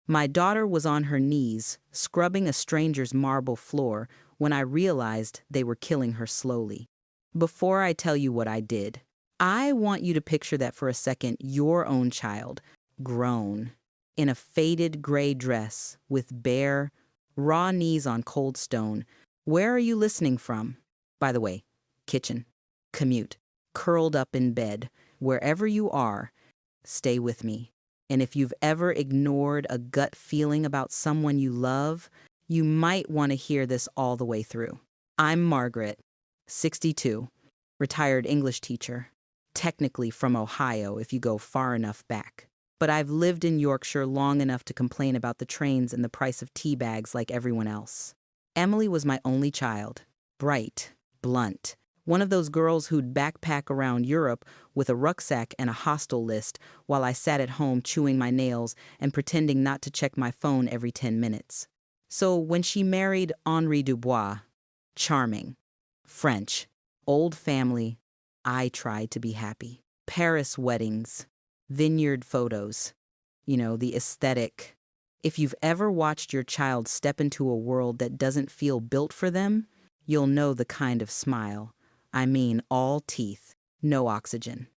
My daughter was on her knees, scrubbing a stranger's marble floor, when I realized they were killing her slowly. Before I tell you what I did, I want you to picture that for a second, your own child, grown, in a faded gray dress, with bare, raw knees on cold stone. Where are you listening from? By the way, kitchen, commute, curled up in bed, wherever you are, stay with me. And if you've ever ignored a gut feeling about someone you love, you might want to hear this all the way through. I'm Margaret, 62, retired English teacher, technically from Ohio if you go far enough back. But I've lived in Yorkshire long enough to complain about the trains and the price of tea bags like everyone else. Emily was my only child, bright, blunt, one of those girls who'd backpack around Europe with a rucksack and a hostel list while I sat at home chewing my nails and pretending not to check my phone every 10 minutes. So when she married Henri Dubois, charming, French, old family, I tried to be happy. Paris weddings, vineyard photos, the aesthetic. If you've ever watched your child step into a world that doesn't feel built for them, you'll know the kind of smile. I mean, all teeth, no oxygen.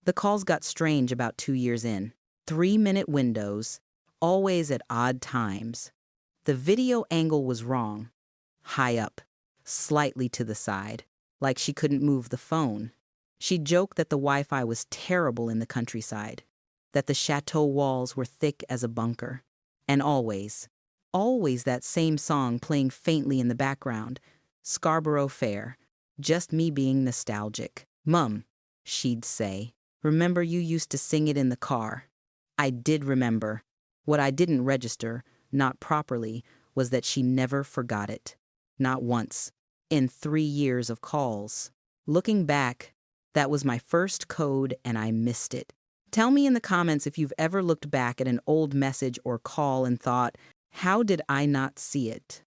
The calls got strange about 2 years in. 3-minute windows, always at odd times. The video angle was wrong. High up, slightly to the side, like she couldn't move the phone. She joked that the Wi-Fi was terrible in the countryside, that the chateau walls were thick as a bunker. And always that same song playing faintly in the background, Scarborough Fair. Just me being nostalgic. "Mum," she'd say, "remember you used to sing it in the car?" I did remember. What I didn't register, not properly, was that she never forgot it. Not once. In 3 years of calls. Looking back, that was my first code and I missed it. Tell me in the comments if you've ever looked back at an old message or call and thought, how did I not see it?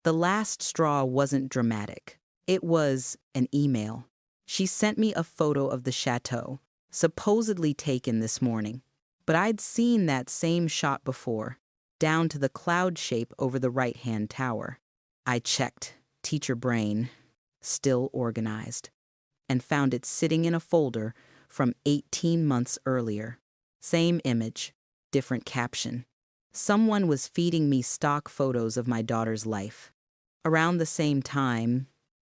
The last straw wasn't dramatic. It was an email. She sent me a photo of the chateau, supposedly taken this morning. But I'd seen that same shot before, down to the cloud shape over the right-hand tower. I checked, teacher brain, still organized, and found it sitting in a folder from 18 months earlier. Same image, different caption. Someone was feeding me stock photos of my daughter's life. Around the same time,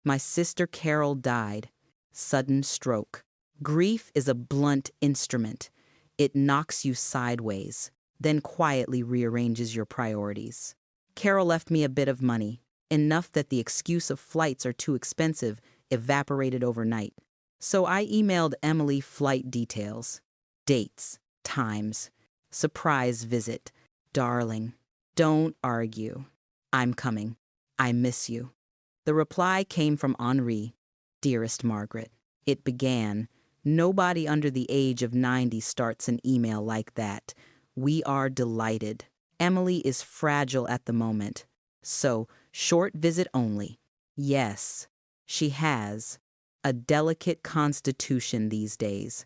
my sister Carol died. Sudden stroke. Grief is a blunt instrument. It knocks you sideways, then quietly rearranges your priorities. Carol left me a bit of money, enough that the excuse of flights are too expensive evaporated overnight. So I emailed Emily flight details, dates, times, surprise visit. Darling, don't argue. I'm coming. I miss you. The reply came from Henri. Dearest Margaret. It began, nobody under the age of 90 starts an email like that. We are delighted. Emily is fragile at the moment. So, short visit only. Yes, she has a delicate constitution these days.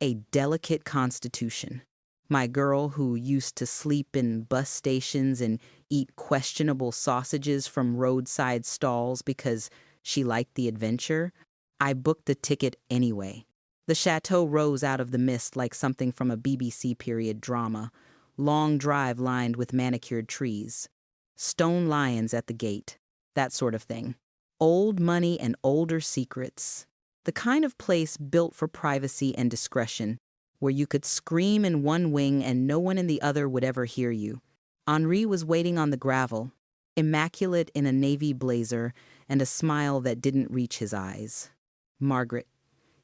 A delicate constitution. My girl who used to sleep in bus stations and eat questionable sausages from roadside stalls because she liked the adventure, I booked the ticket anyway. The chateau rose out of the mist like something from a BBC period drama. Long drive lined with manicured trees. Stone lions at the gate. That sort of thing. Old money and older secrets. The kind of place built for privacy and discretion, where you could scream in one wing and no one in the other would ever hear you. Henri was waiting on the gravel, immaculate in a navy blazer and a smile that didn't reach his eyes. Margaret.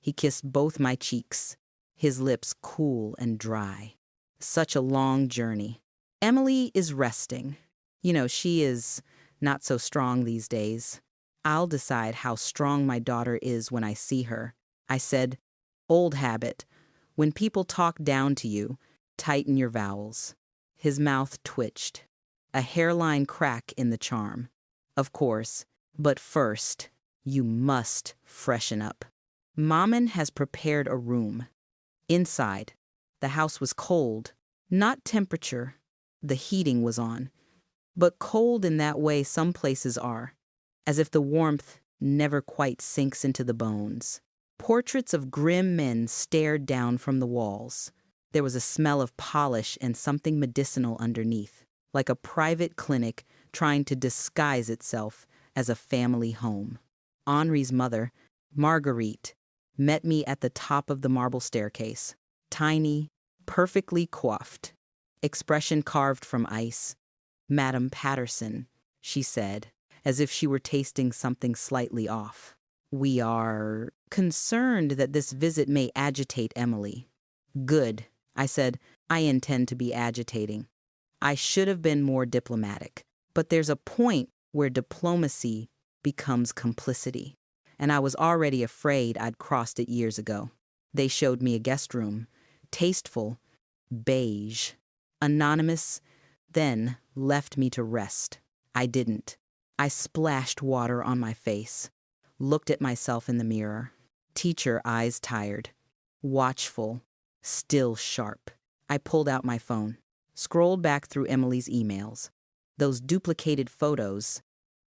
He kissed both my cheeks, his lips cool and dry. Such a long journey. Emily is resting. She is not so strong these days. I'll decide how strong my daughter is when I see her. I said, old habit. When people talk down to you, tighten your vowels. His mouth twitched. A hairline crack in the charm. Of course, but first, you must freshen up. Maman has prepared a room. Inside, the house was cold, not temperature, The heating was on, but cold in that way some places are, as if the warmth never quite sinks into the bones. Portraits of grim men stared down from the walls. There was a smell of polish and something medicinal underneath, like a private clinic trying to disguise itself as a family home. Henri's mother, Marguerite, met me at the top of the marble staircase, tiny, perfectly coiffed, expression carved from ice. "Madam Patterson," she said, as if she were tasting something slightly off. "We are concerned that this visit may agitate Emily." "Good," I said. "I intend to be agitating. I should have been more diplomatic. But there's a point where diplomacy becomes complicity. And I was already afraid I'd crossed it years ago." They showed me a guest room, tasteful, beige, anonymous, then left me to rest. I didn't. I splashed water on my face, looked at myself in the mirror. Teacher eyes tired, watchful, still sharp. I pulled out my phone, scrolled back through Emily's emails. Those duplicated photos.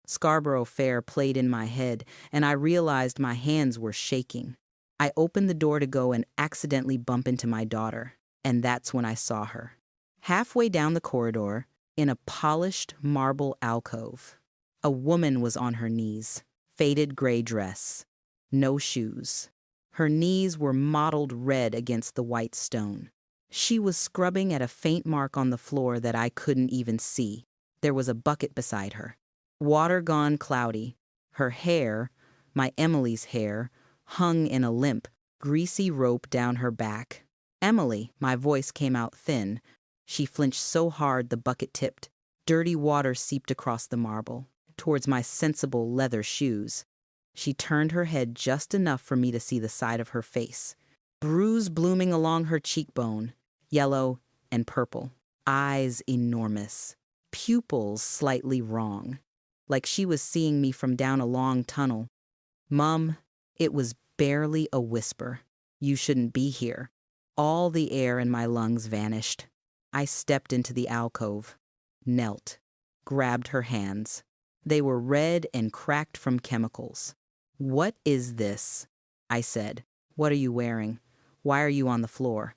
Scarborough Fair played in my head, and I realized my hands were shaking. I opened the door to go and accidentally bump into my daughter, and that's when I saw her. Halfway down the corridor, in a polished marble alcove, a woman was on her knees, faded gray dress, no shoes. Her knees were mottled red against the white stone. She was scrubbing at a faint mark on the floor that I couldn't even see. There was a bucket beside her. Water gone cloudy. Her hair, my Emily's hair, hung in a limp, greasy rope down her back. "Emily," my voice came out thin. She flinched so hard the bucket tipped. Dirty water seeped across the marble, towards my sensible leather shoes. She turned her head just enough for me to see the side of her face. Bruise blooming along her cheekbone, yellow and purple. Eyes enormous. Pupils slightly wrong, like she was seeing me from down a long tunnel. "Mum," it was barely a whisper. "You shouldn't be here." All the air in my lungs vanished. I stepped into the alcove, knelt, grabbed her hands. They were red and cracked from chemicals. "What is this?" I said. "What are you wearing? Why are you on the floor?"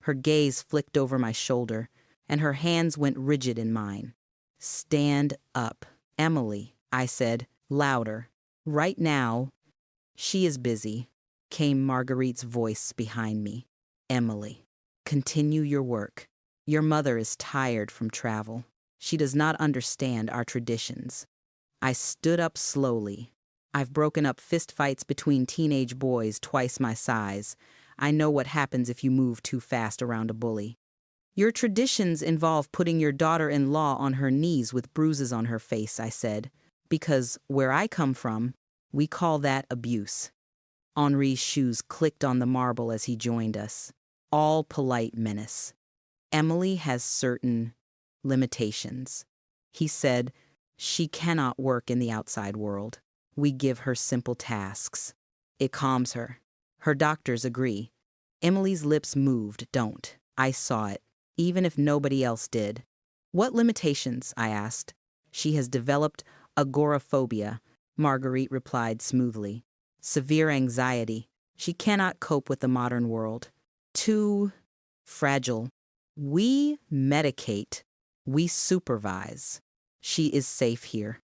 Her gaze flicked over my shoulder, and her hands went rigid in mine. "Stand up, Emily," I said, louder. "Right now." "She is busy," came Marguerite's voice behind me. "Emily, continue your work. Your mother is tired from travel. She does not understand our traditions." I stood up slowly. I've broken up fistfights between teenage boys twice my size. I know what happens if you move too fast around a bully. "Your traditions involve putting your daughter-in-law on her knees with bruises on her face," I said, "because where I come from, we call that abuse." Henri's shoes clicked on the marble as he joined us. All polite menace. "Emily has certain limitations," he said. "She cannot work in the outside world. We give her simple tasks. It calms her. Her doctors agree." Emily's lips moved. "Don't." I saw it, even if nobody else did. "What limitations?" I asked. "She has developed agoraphobia," Marguerite replied smoothly. "Severe anxiety. She cannot cope with the modern world. Too fragile. We medicate. We supervise. She is safe here."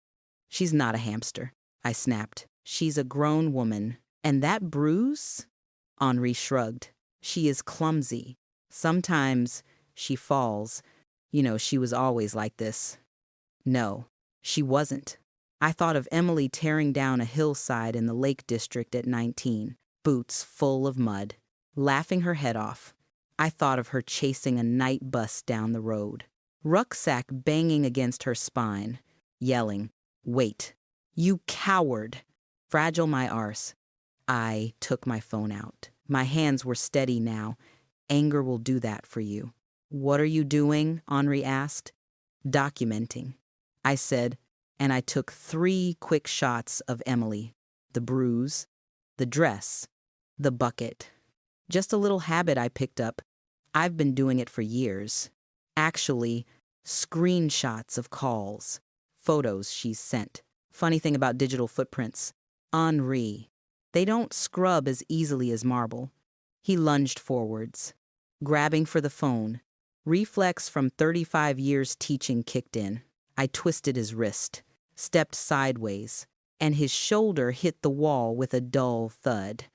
"She's not a hamster," I snapped. "She's a grown woman. And that bruise?" Henri shrugged. "She is clumsy. Sometimes she falls. She was always like this." No, she wasn't. I thought of Emily tearing down a hillside in the Lake District at 19, boots full of mud, laughing her head off. I thought of her chasing a night bus down the road, rucksack banging against her spine, yelling, "Wait, you coward!" Fragile my arse. I took my phone out. My hands were steady now. Anger will do that for you. "What are you doing?" Henri asked. "Documenting," I said, and I took 3 quick shots of Emily. The bruise, the dress, the bucket. Just a little habit I picked up. I've been doing it for years. Actually, Screenshots of calls, photos she's sent. Funny thing about digital footprints. Henri. They don't scrub as easily as marble. He lunged forwards, grabbing for the phone. Reflex from 35 years teaching kicked in. I twisted his wrist, stepped sideways, and his shoulder hit the wall with a dull thud.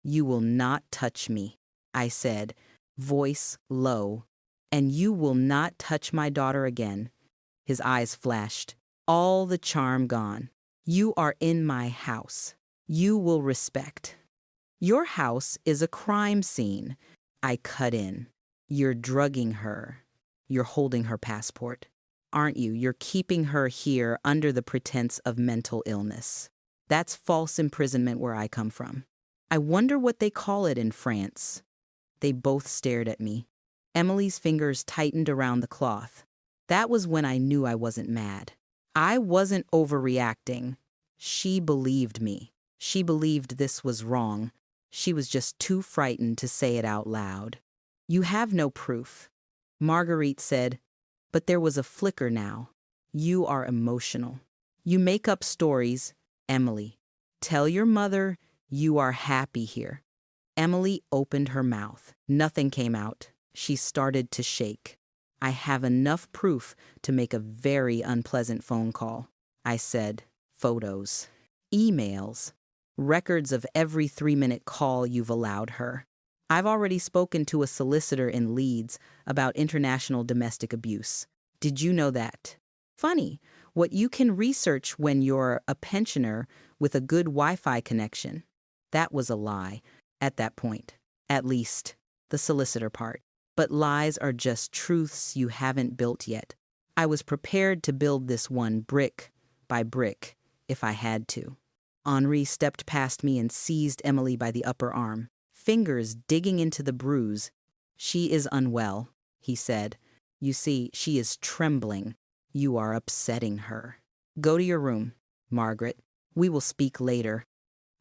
"You will not touch me," I said, voice low. "And you will not touch my daughter again." His eyes flashed, all the charm gone. "You are in my house. You will respect." "Your house is a crime scene," I cut in. "You're drugging her. You're holding her passport. Aren't you? You're keeping her here under the pretense of mental illness. That's false imprisonment where I come from. I wonder what they call it in France." They both stared at me. Emily's fingers tightened around the cloth. That was when I knew I wasn't mad. I wasn't overreacting. She believed me. She believed this was wrong. She was just too frightened to say it out loud. "You have no proof," Marguerite said, but there was a flicker now. "You are emotional. You make up stories, Emily. Tell your mother you are happy here." Emily opened her mouth. Nothing came out. She started to shake. "I have enough proof to make a very unpleasant phone call," I said. "Photos, emails, records of every 3-minute call you've allowed her. I've already spoken to a solicitor in Leeds about international domestic abuse. Did you know that? Funny, what you can research when you're a pensioner with a good Wi-Fi connection." That was a lie, at that point. At least, the solicitor part. But lies are just truths you haven't built yet. I was prepared to build this one brick by brick, if I had to. Henri stepped past me and seized Emily by the upper arm, fingers digging into the bruise. "She is unwell," he said. "You see, she is trembling. You are upsetting her. Go to your room, Margaret. We will speak later."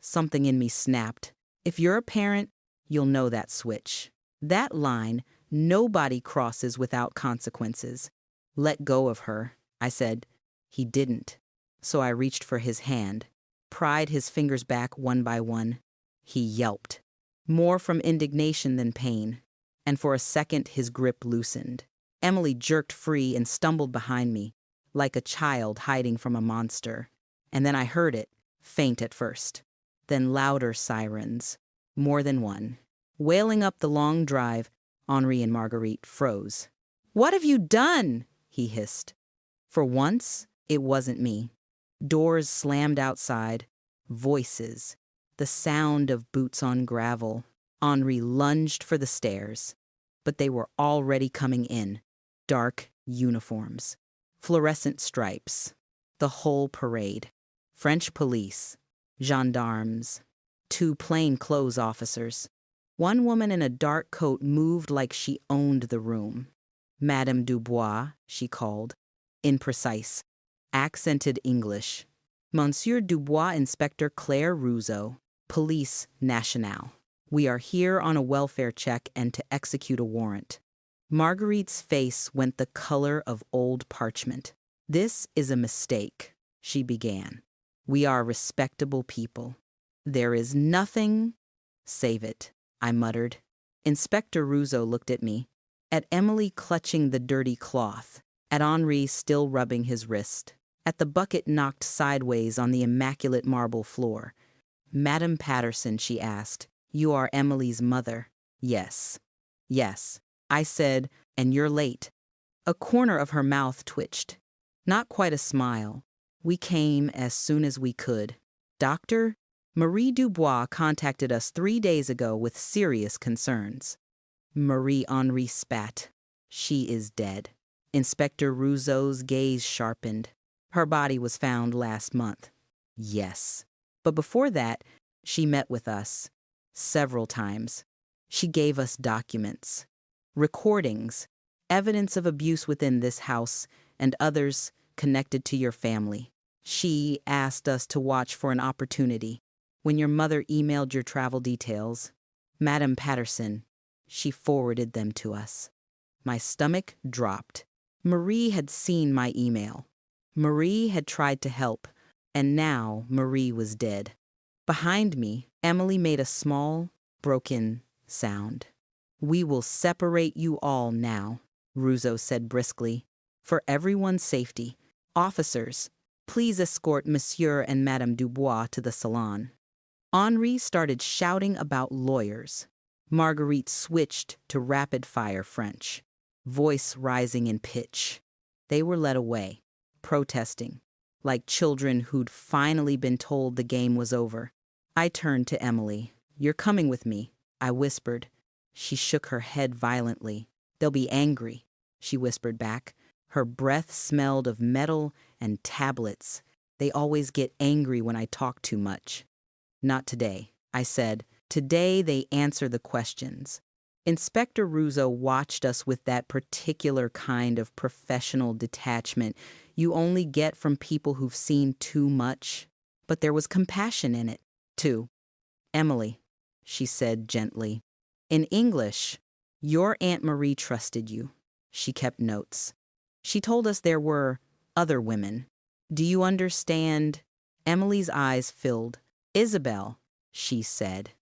Something in me snapped. If you're a parent, you'll know that switch. That line, nobody crosses without consequences. "Let go of her," I said. He didn't. So I reached for his hand, pried his fingers back one by one. He yelped, more from indignation than pain, and for a second his grip loosened. Emily jerked free and stumbled behind me, like a child hiding from a monster. And then I heard it, faint at first, then louder sirens, more than one. Wailing up the long drive, Henri and Marguerite froze. "What have you done?" he hissed. For once, it wasn't me. Doors slammed outside, voices, the sound of boots on gravel. Henri lunged for the stairs, but they were already coming in. Dark uniforms, fluorescent stripes, the whole parade. French police, gendarmes, 2 plainclothes officers. One woman in a dark coat moved like she owned the room. "Madame Dubois," she called, in precise, accented English. "Monsieur Dubois, Inspector Claire Rousseau, Police Nationale. We are here on a welfare check and to execute a warrant." Marguerite's face went the color of old parchment. "This is a mistake," she began. "We are respectable people. There is nothing—" "Save it," I muttered. Inspector Rousseau looked at me, at Emily clutching the dirty cloth, at Henri still rubbing his wrist, at the bucket knocked sideways on the immaculate marble floor. "Madame Patterson," she asked, "you are Emily's mother?" "Yes." "Yes," I said, "and you're late." A corner of her mouth twitched. Not quite a smile. "We came as soon as we could. Doctor, Marie Dubois contacted us 3 days ago with serious concerns." Henri spat. "She is dead." Inspector Rousseau's gaze sharpened. "Her body was found last month." "Yes. But before that, she met with us. Several times. She gave us documents, recordings, evidence of abuse within this house and others connected to your family. She asked us to watch for an opportunity. When your mother emailed your travel details, Madame Patterson, she forwarded them to us." My stomach dropped. Marie had seen my email. Marie had tried to help, and now Marie was dead. Behind me, Emily made a small, broken sound. "We will separate you all now," Russo said briskly. "For everyone's safety. Officers, please escort Monsieur and Madame Dubois to the salon." Henri started shouting about lawyers. Marguerite switched to rapid-fire French, voice rising in pitch. They were led away, protesting, like children who'd finally been told the game was over. I turned to Emily. "You're coming with me," I whispered. She shook her head violently. "They'll be angry," she whispered back. Her breath smelled of metal and tablets. "They always get angry when I talk too much." "Not today," I said. "Today they answer the questions." Inspector Russo watched us with that particular kind of professional detachment you only get from people who've seen too much. But there was compassion in it, too. "Emily," she said gently. "In English, your Aunt Marie trusted you. She kept notes. She told us there were other women. Do you understand?" Emily's eyes filled. "Isabel," she said.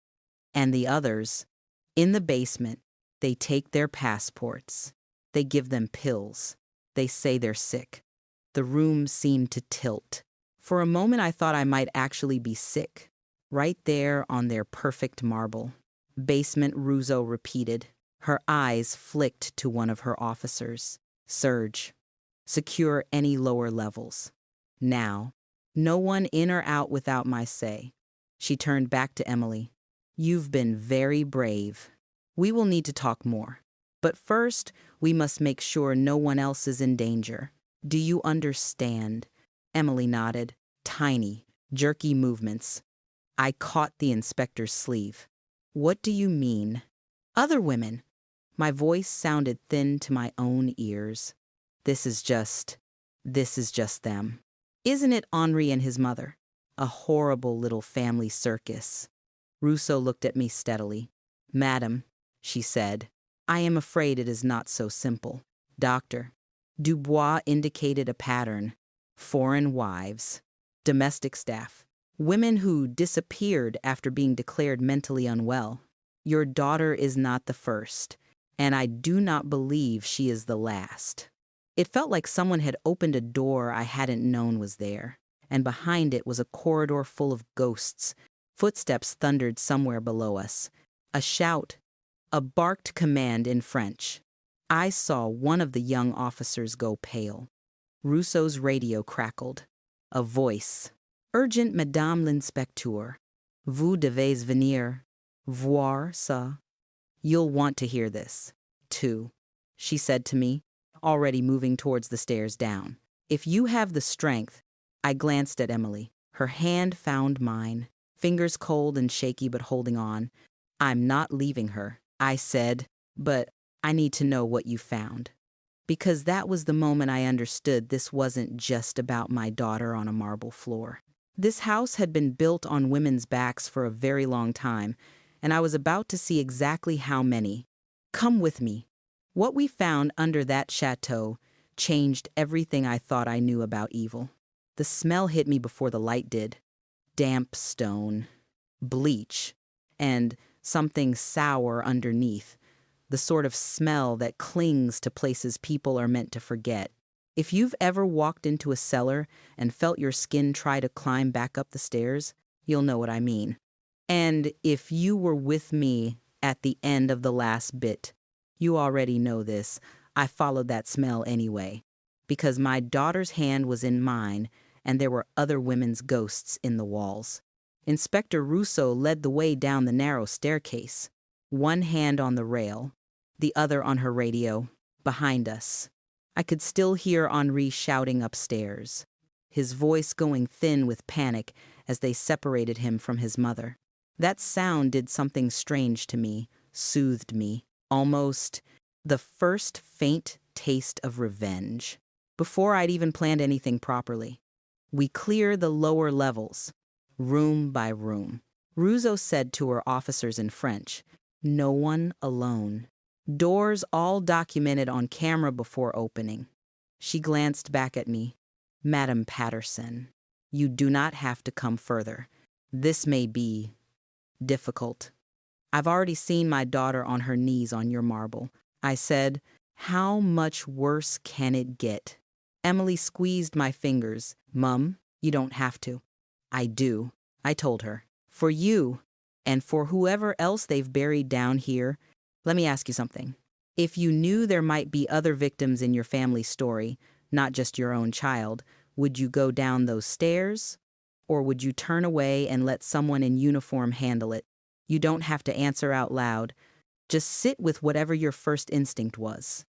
"And the others, in the basement, they take their passports. They give them pills. They say they're sick." The room seemed to tilt. For a moment I thought I might actually be sick, right there on their perfect marble. "Basement," Russo repeated. Her eyes flicked to one of her officers. "Surge. Secure any lower levels. Now. No one in or out without my say." She turned back to Emily. "You've been very brave. We will need to talk more. But first, we must make sure no one else is in danger. Do you understand?" Emily nodded. Tiny, jerky movements. I caught the inspector's sleeve. "What do you mean?" "Other women." My voice sounded thin to my own ears. This is just them. Isn't it Henri and his mother? A horrible little family circus." Russo looked at me steadily. "Madam," she said, "I am afraid it is not so simple. Doctor." Dubois indicated a pattern. Foreign wives. Domestic staff. Women who disappeared after being declared mentally unwell. Your daughter is not the first, and I do not believe she is the last. It felt like someone had opened a door I hadn't known was there, and behind it was a corridor full of ghosts. Footsteps thundered somewhere below us. A shout, a barked command in French. I saw one of the young officers go pale. Russo's radio crackled. A voice. "Urgent, Madame l'Inspecteur. Vous devez venir voir ça. You'll want to hear this, too," she said to me, already moving towards the stairs down. "If you have the strength." I glanced at Emily. Her hand found mine, fingers cold and shaky but holding on. "I'm not leaving her," I said, "but I need to know what you found." Because that was the moment I understood this wasn't just about my daughter on a marble floor. This house had been built on women's backs for a very long time, and I was about to see exactly how many. Come with me. What we found under that chateau changed everything I thought I knew about evil. The smell hit me before the light did. Damp stone, bleach, and something sour underneath. The sort of smell that clings to places people are meant to forget. If you've ever walked into a cellar and felt your skin try to climb back up the stairs, you'll know what I mean. And if you were with me at the end of the last bit, you already know this. I followed that smell anyway, because my daughter's hand was in mine and there were other women's ghosts in the walls. Inspector Russo led the way down the narrow staircase, one hand on the rail, the other on her radio, behind us. I could still hear Henri shouting upstairs, his voice going thin with panic as they separated him from his mother. That sound did something strange to me, soothed me, almost the first faint taste of revenge. Before I'd even planned anything properly. "We clear the lower levels, room by room." Russo said to her officers in French, "No one alone. Doors all documented on camera before opening. She glanced back at me. Madam Patterson, you do not have to come further. This may be difficult. I've already seen my daughter on her knees on your marble. I said, how much worse can it get? Emily squeezed my fingers. Mum, you don't have to. I do, I told her. For you, and for whoever else they've buried down here. Let me ask you something. If you knew there might be other victims in your family story, not just your own child, would you go down those stairs? Or would you turn away and let someone in uniform handle it? You don't have to answer out loud. Just sit with whatever your first instinct was.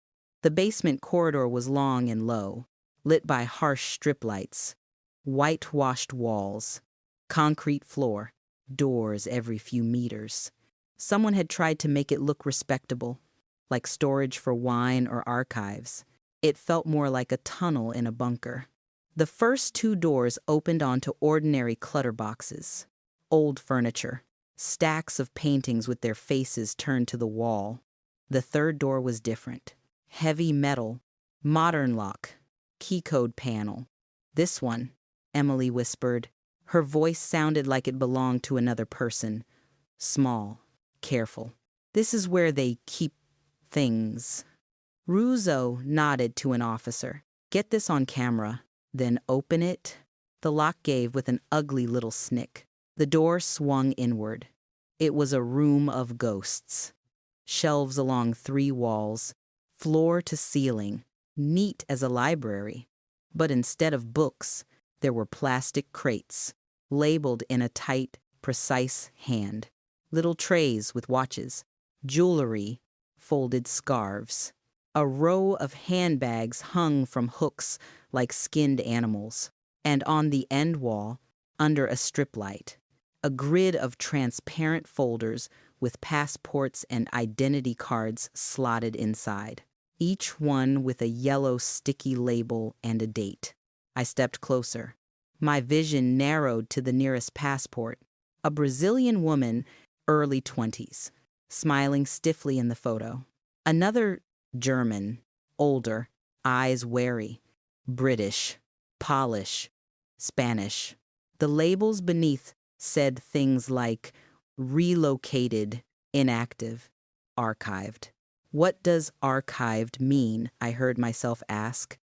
The basement corridor was long and low, lit by harsh strip lights, whitewashed walls, concrete floor, doors every few meters. Someone had tried to make it look respectable, like storage for wine or archives. It felt more like a tunnel in a bunker. The first two doors opened onto ordinary clutter boxes, old furniture, stacks of paintings with their faces turned to the wall. The third door was different. Heavy metal, modern lock, key code panel. This one, Emily whispered. Her voice sounded like it belonged to another person. Small, careful. This is where they keep things. Russo nodded to an officer. Get this on camera, then open it. The lock gave with an ugly little snick. The door swung inward. It was a room of ghosts. Shelves along 3 walls, floor to ceiling, neat as a library. But instead of books, there were plastic crates, labeled in a tight, precise hand. Little trays with watches, jewelry, folded scarves. A row of handbags hung from hooks like skinned animals. And on the end wall, under a strip light, a grid of transparent folders with passports and identity cards slotted inside, each one with a yellow sticky label and a date. I stepped closer. My vision narrowed to the nearest passport, a Brazilian woman, early 20s, smiling stiffly in the photo. Another German, older, eyes wary, British, Polish, Spanish. The labels beneath said things like relocated, inactive, archived. What does archived mean? I heard myself ask.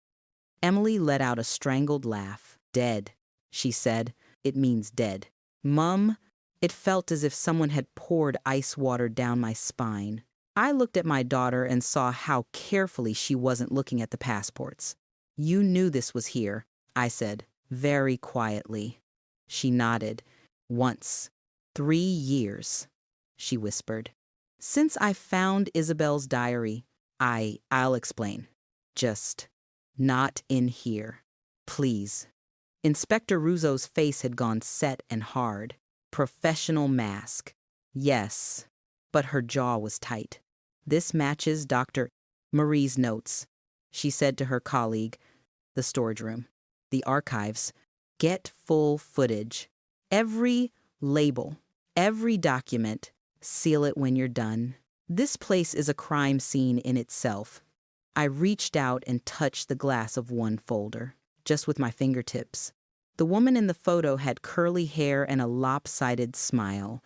Emily let out a strangled laugh. Dead, she said. It means dead. Mum, it felt as if someone had poured ice water down my spine. I looked at my daughter and saw how carefully she wasn't looking at the passports. You knew this was here, I said, very quietly. She nodded. Once. 3 years, she whispered. Since I found Isabel's diary, I'll explain. Just not in here. Please. Inspector Russo's face had gone set and hard. Professional mask. Yes, but her jaw was tight. This matches Dr. Marie's notes, she said to her colleague. The storage room. The archives. Get full footage. Every label. Every document. Seal it when you're done. This place is a crime scene in itself. I reached out and touched the glass of one folder, just with my fingertips. The woman in the photo had curly hair and a lopsided smile.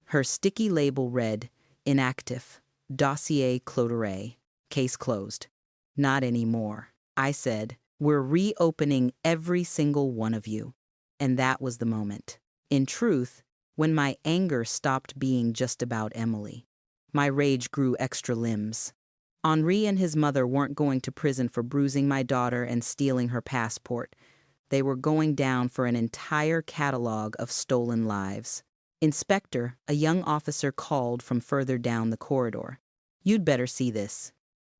Her sticky label read, Inactive, Dossier Cloderet, case closed. Not anymore. I said, we're reopening every single one of you. And that was the moment. In truth, when my anger stopped being just about Emily. My rage grew extra limbs. Henri and his mother weren't going to prison for bruising my daughter and stealing her passport. They were going down for an entire catalog of stolen lives. Inspector, a young officer, called from further down the corridor. You'd better see this.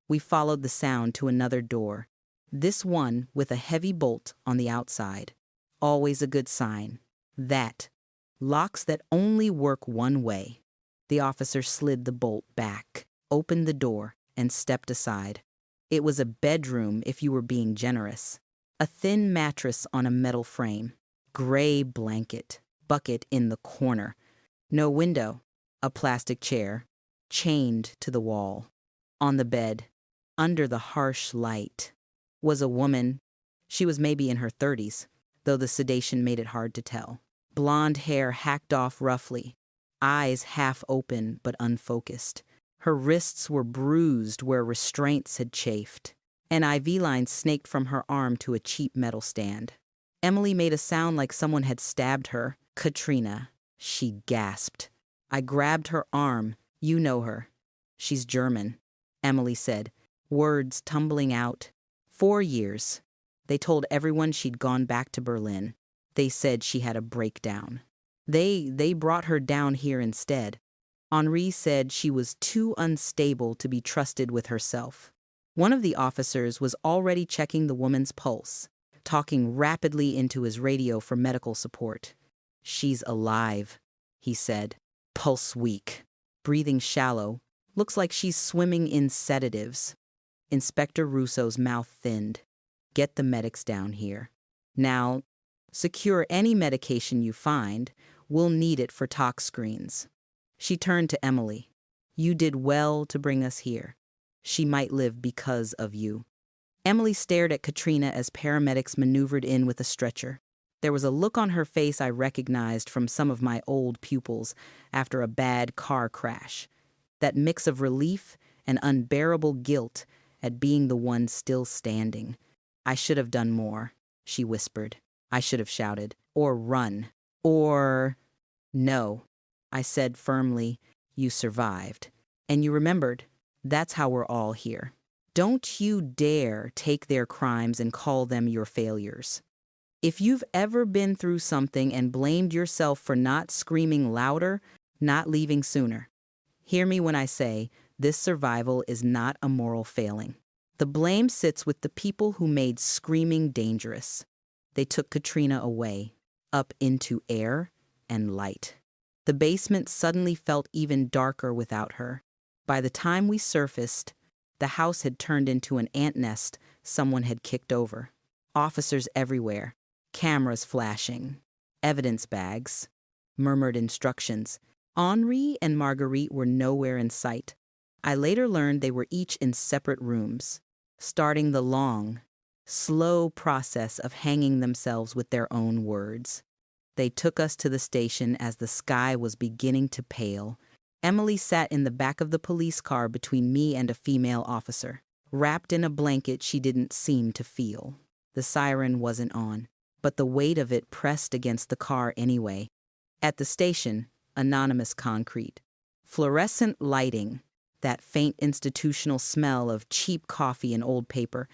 We followed the sound to another door, this one with a heavy bolt on the outside. Always a good sign. That. Locks that only work one way. The officer slid the bolt back, opened the door, and stepped aside. It was a bedroom if you were being generous. A thin mattress on a metal frame. Gray blanket. Bucket in the corner. No window. A plastic chair. Chained to the wall. On the bed. Under the harsh light. was a woman. She was maybe in her 30s, though the sedation made it hard to tell. Blonde hair hacked off roughly, eyes half open but unfocused. Her wrists were bruised where restraints had chafed. An IV line snaked from her arm to a cheap metal stand. Emily made a sound like someone had stabbed her. Katrina, she gasped. I grabbed her arm. You know her. She's German, Emily said, words tumbling out. 4 years. They told everyone she'd gone back to Berlin. They said she had a breakdown. They brought her down here instead. Henri said she was too unstable to be trusted with herself. One of the officers was already checking the woman's pulse, talking rapidly into his radio for medical support. She's alive, he said. Pulse weak. Breathing shallow. Looks like she's swimming in sedatives. Inspector Russo's mouth thinned. Get the medics down here. Now, secure any medication you find. We'll need it for tox screens. She turned to Emily. You did well to bring us here. She might live because of you. Emily stared at Katrina as paramedics maneuvered in with a stretcher. There was a look on her face I recognized from some of my old pupils after a bad car crash. That mix of relief and unbearable guilt at being the one still standing. I should have done more, she whispered. I should have shouted. Or run. Or... No, I said firmly. You survived. And you remembered. That's how we're all here. Don't you dare take their crimes and call them your failures. If you've ever been through something and blamed yourself for not screaming louder, not leaving sooner, hear me when I say this survival is not a moral failing. The blame sits with the people who made screaming dangerous. They took Katrina away, up into air and light. The basement suddenly felt even darker without her. By the time we surfaced, the house had turned into an ant nest someone had kicked over. Officers everywhere, cameras flashing, evidence bags, murmured instructions. Henri and Marguerite were nowhere in sight. I later learned they were each in separate rooms, starting the long, slow process of hanging themselves with their own words. They took us to the station as the sky was beginning to pale. Emily sat in the back of the police car between me and a female officer. Wrapped in a blanket she didn't seem to feel. The siren wasn't on, but the weight of it pressed against the car anyway. At the station, anonymous concrete. Fluorescent lighting, that faint institutional smell of cheap coffee and old paper.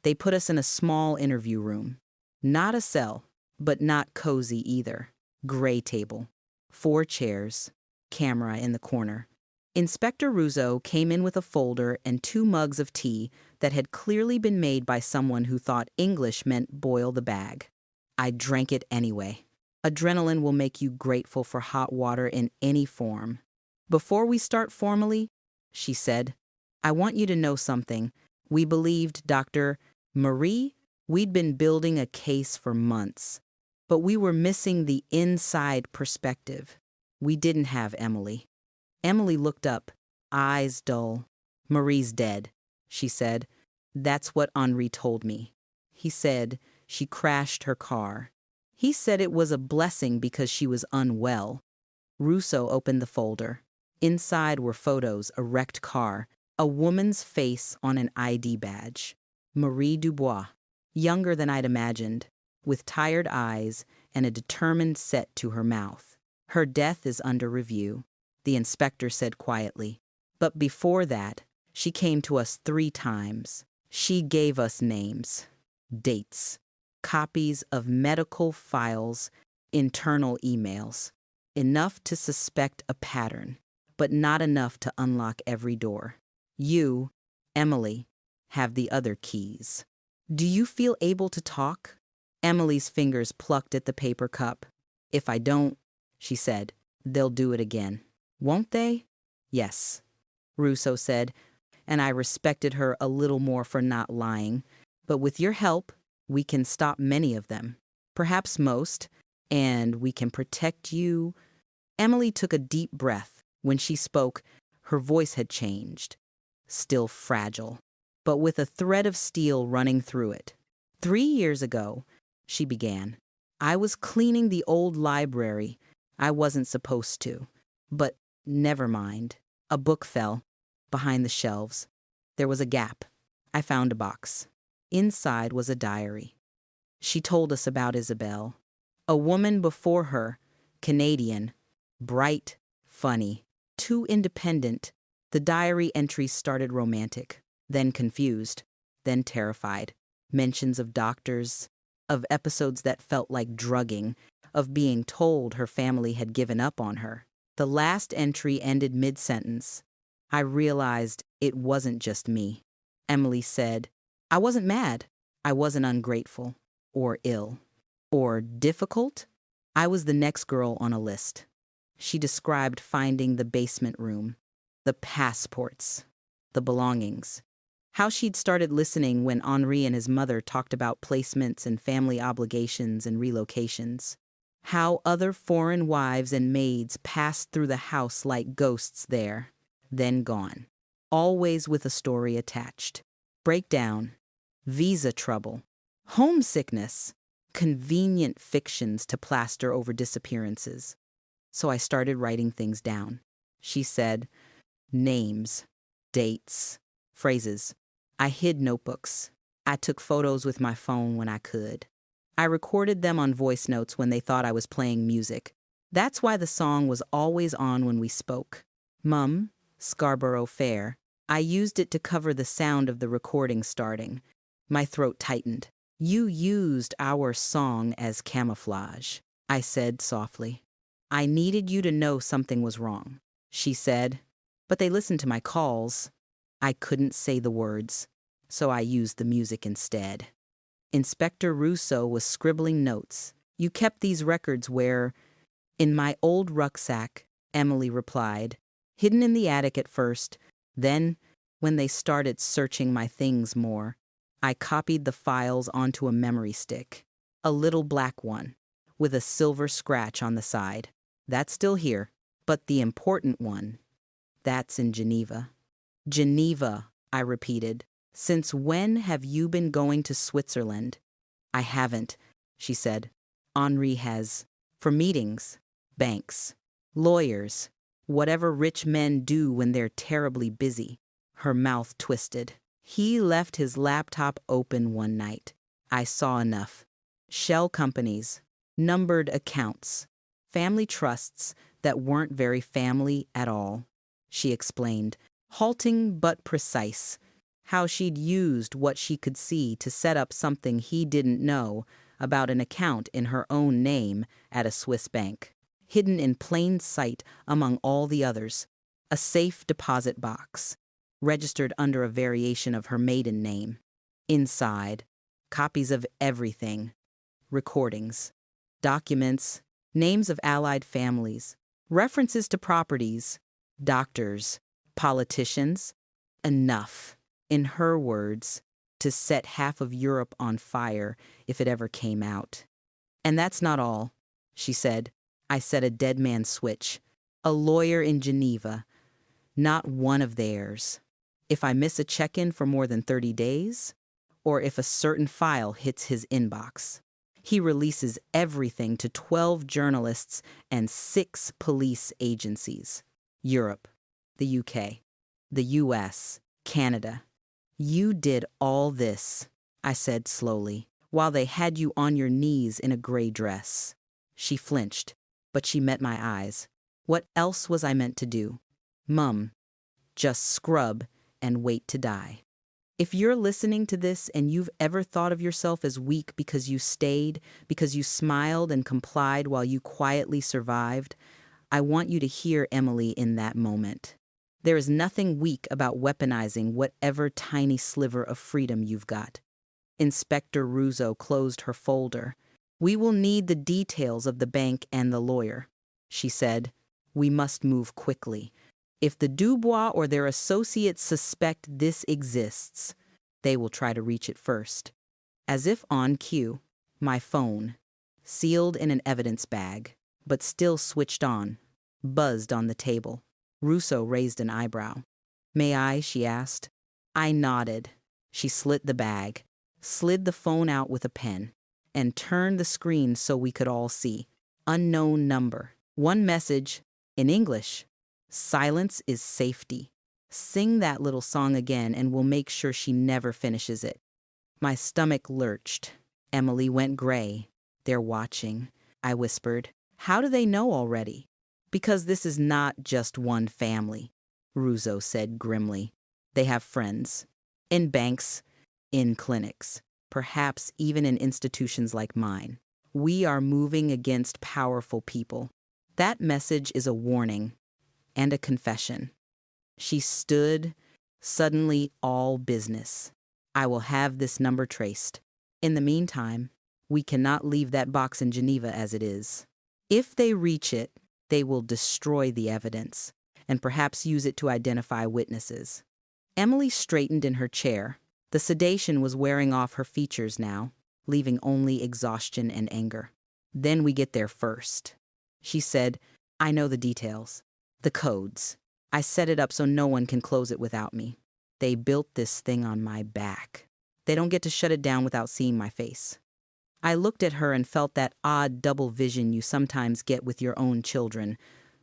They put us in a small interview room. Not a cell, but not cozy either. Gray table. 4 chairs. Camera in the corner. Inspector Russo came in with a folder and 2 mugs of tea that had clearly been made by someone who thought English meant boil the bag. I drank it anyway. Adrenaline will make you grateful for hot water in any form. Before we start formally, she said, I want you to know something. We believed Dr. Marie. We'd been building a case for months, but we were missing the inside perspective. We didn't have Emily. Emily looked up, eyes dull. Marie's dead, she said. That's what Henri told me. He said she crashed her car. He said it was a blessing because she was unwell. Russo opened the folder. Inside were photos, a wrecked car, a woman's face on an ID badge. Marie Dubois, younger than I'd imagined, with tired eyes and a determined set to her mouth. Her death is under review, the inspector said quietly. But before that, she came to us 3 times. She gave us names, dates, copies of medical files, internal emails. Enough to suspect a pattern, but not enough to unlock every door. You, Emily, have the other keys. Do you feel able to talk? Emily's fingers plucked at the paper cup. If I don't, she said, they'll do it again. Won't they? Yes, Russo said, and I respected her a little more for not lying. But with your help, we can stop many of them, perhaps most, and we can protect you. Emily took a deep breath. When she spoke, her voice had changed. Still fragile. but with a thread of steel running through it. 3 years ago, she began, I was cleaning the old library. I wasn't supposed to. But never mind. A book fell behind the shelves. There was a gap. I found a box. Inside was a diary. She told us about Isabel. A woman before her, Canadian, bright, funny, too independent. The diary entries started romantic, then confused, then terrified. Mentions of doctors, of episodes that felt like drugging, of being told her family had given up on her. The last entry ended mid-sentence. I realized it wasn't just me. Emily said, I wasn't mad. I wasn't ungrateful, or ill, or difficult. I was the next girl on a list. She described finding the basement room, the passports, the belongings, how she'd started listening when Henri and his mother talked about placements and family obligations and relocations, how other foreign wives and maids passed through the house like ghosts there, then gone, always with a story attached. Breakdown, visa trouble, homesickness, convenient fictions to plaster over disappearances. So I started writing things down. She said, names, dates, phrases. I hid notebooks. I took photos with my phone when I could. I recorded them on voice notes when they thought I was playing music. That's why the song was always on when we spoke. Mum, Scarborough Fair. I used it to cover the sound of the recording starting. My throat tightened. You used our song as camouflage, I said softly. I needed you to know something was wrong, she said. But they listened to my calls. I couldn't say the words, so I used the music instead. Inspector Russo was scribbling notes. You kept these records where? In my old rucksack, Emily replied. Hidden in the attic at first. Then, when they started searching my things more, I copied the files onto a memory stick. A little black one, with a silver scratch on the side. That's still here, but the important one, that's in Geneva. Geneva, I repeated. Since when have you been going to Switzerland? I haven't, she said. Henri has. For meetings, banks, lawyers, whatever rich men do when they're terribly busy. Her mouth twisted. He left his laptop open one night. I saw enough. Shell companies, numbered accounts, family trusts that weren't very family at all. She explained, halting but precise, how she'd used what she could see to set up something he didn't know about an account in her own name at a Swiss bank, hidden in plain sight among all the others, a safe deposit box, registered under a variation of her maiden name. Inside, copies of everything, recordings, documents, names of allied families, references to properties, doctors, politicians, enough, in her words, to set half of Europe on fire if it ever came out. And that's not all, she said. I set a dead man switch. A lawyer in Geneva, not one of theirs. If I miss a check-in for more than 30 days, or if a certain file hits his inbox, he releases everything to 12 journalists and 6 police agencies. Europe, the UK, the US, Canada. You did all this, I said slowly, while they had you on your knees in a gray dress. She flinched, but she met my eyes. What else was I meant to do? Mum, just scrub and wait to die. If you're listening to this and you've ever thought of yourself as weak because you stayed, because you smiled and complied while you quietly survived, I want you to hear Emily in that moment. There is nothing weak about weaponizing whatever tiny sliver of freedom you've got. Inspector Russo closed her folder. We will need the details of the bank and the lawyer, she said. We must move quickly. If the Dubois or their associates suspect this exists, they will try to reach it first. As if on cue, my phone, sealed in an evidence bag, but still switched on, buzzed on the table. Russo raised an eyebrow. May I? She asked. I nodded. She slit the bag, slid the phone out with a pen, and turned the screen so we could all see. Unknown number. One message, in English. Silence is safety. Sing that little song again and we'll make sure she never finishes it. My stomach lurched. Emily went gray. They're watching, I whispered. How do they know already? Because this is not just one family, Russo said grimly. They have friends. In banks, in clinics, perhaps even in institutions like mine. We are moving against powerful people. That message is a warning and a confession. She stood, suddenly all business. I will have this number traced. In the meantime, we cannot leave that box in Geneva as it is. If they reach it, they will destroy the evidence and perhaps use it to identify witnesses. Emily straightened in her chair. The sedation was wearing off her features now, leaving only exhaustion and anger. Then we get there first. She said, I know the details. The codes. I set it up so no one can close it without me. They built this thing on my back. They don't get to shut it down without seeing my face. I looked at her and felt that odd double vision you sometimes get with your own children,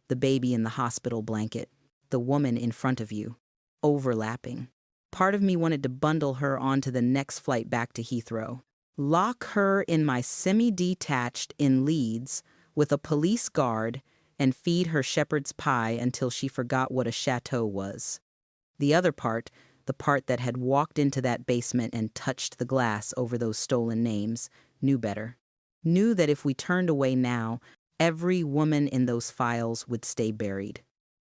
the baby in the hospital blanket, the woman in front of you, overlapping. Part of me wanted to bundle her onto the next flight back to Heathrow, lock her in my semi-detached in Leeds with a police guard and feed her shepherd's pie until she forgot what a chateau was. The other part, the part that had walked into that basement and touched the glass over those stolen names, knew better. Knew that if we turned away now, every woman in those files would stay buried.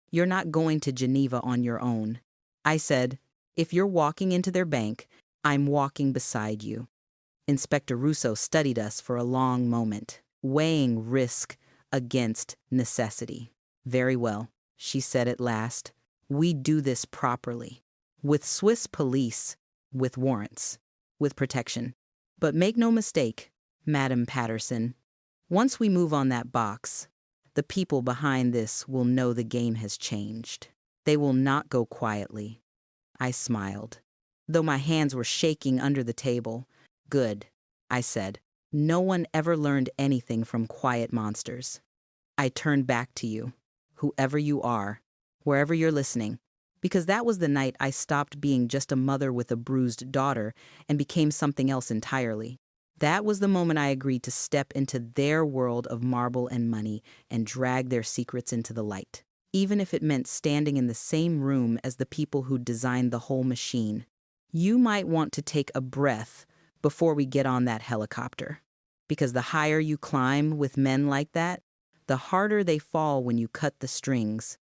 You're not going to Geneva on your own. I said, if you're walking into their bank, I'm walking beside you. Inspector Russo studied us for a long moment, weighing risk against necessity. Very well, she said at last. We do this properly. With Swiss police, with warrants, with protection. But make no mistake, Madam Patterson, once we move on that box, the people behind this will know the game has changed. They will not go quietly. I smiled, though my hands were shaking under the table. Good, I said. No one ever learned anything from quiet monsters. I turned back to you, whoever you are, wherever you're listening, because that was the night I stopped being just a mother with a bruised daughter and became something else entirely. That was the moment I agreed to step into their world of marble and money and drag their secrets into the light, even if it meant standing in the same room as the people who designed the whole machine. You might want to take a breath before we get on that helicopter, because the higher you climb with men like that, the harder they fall when you cut the strings.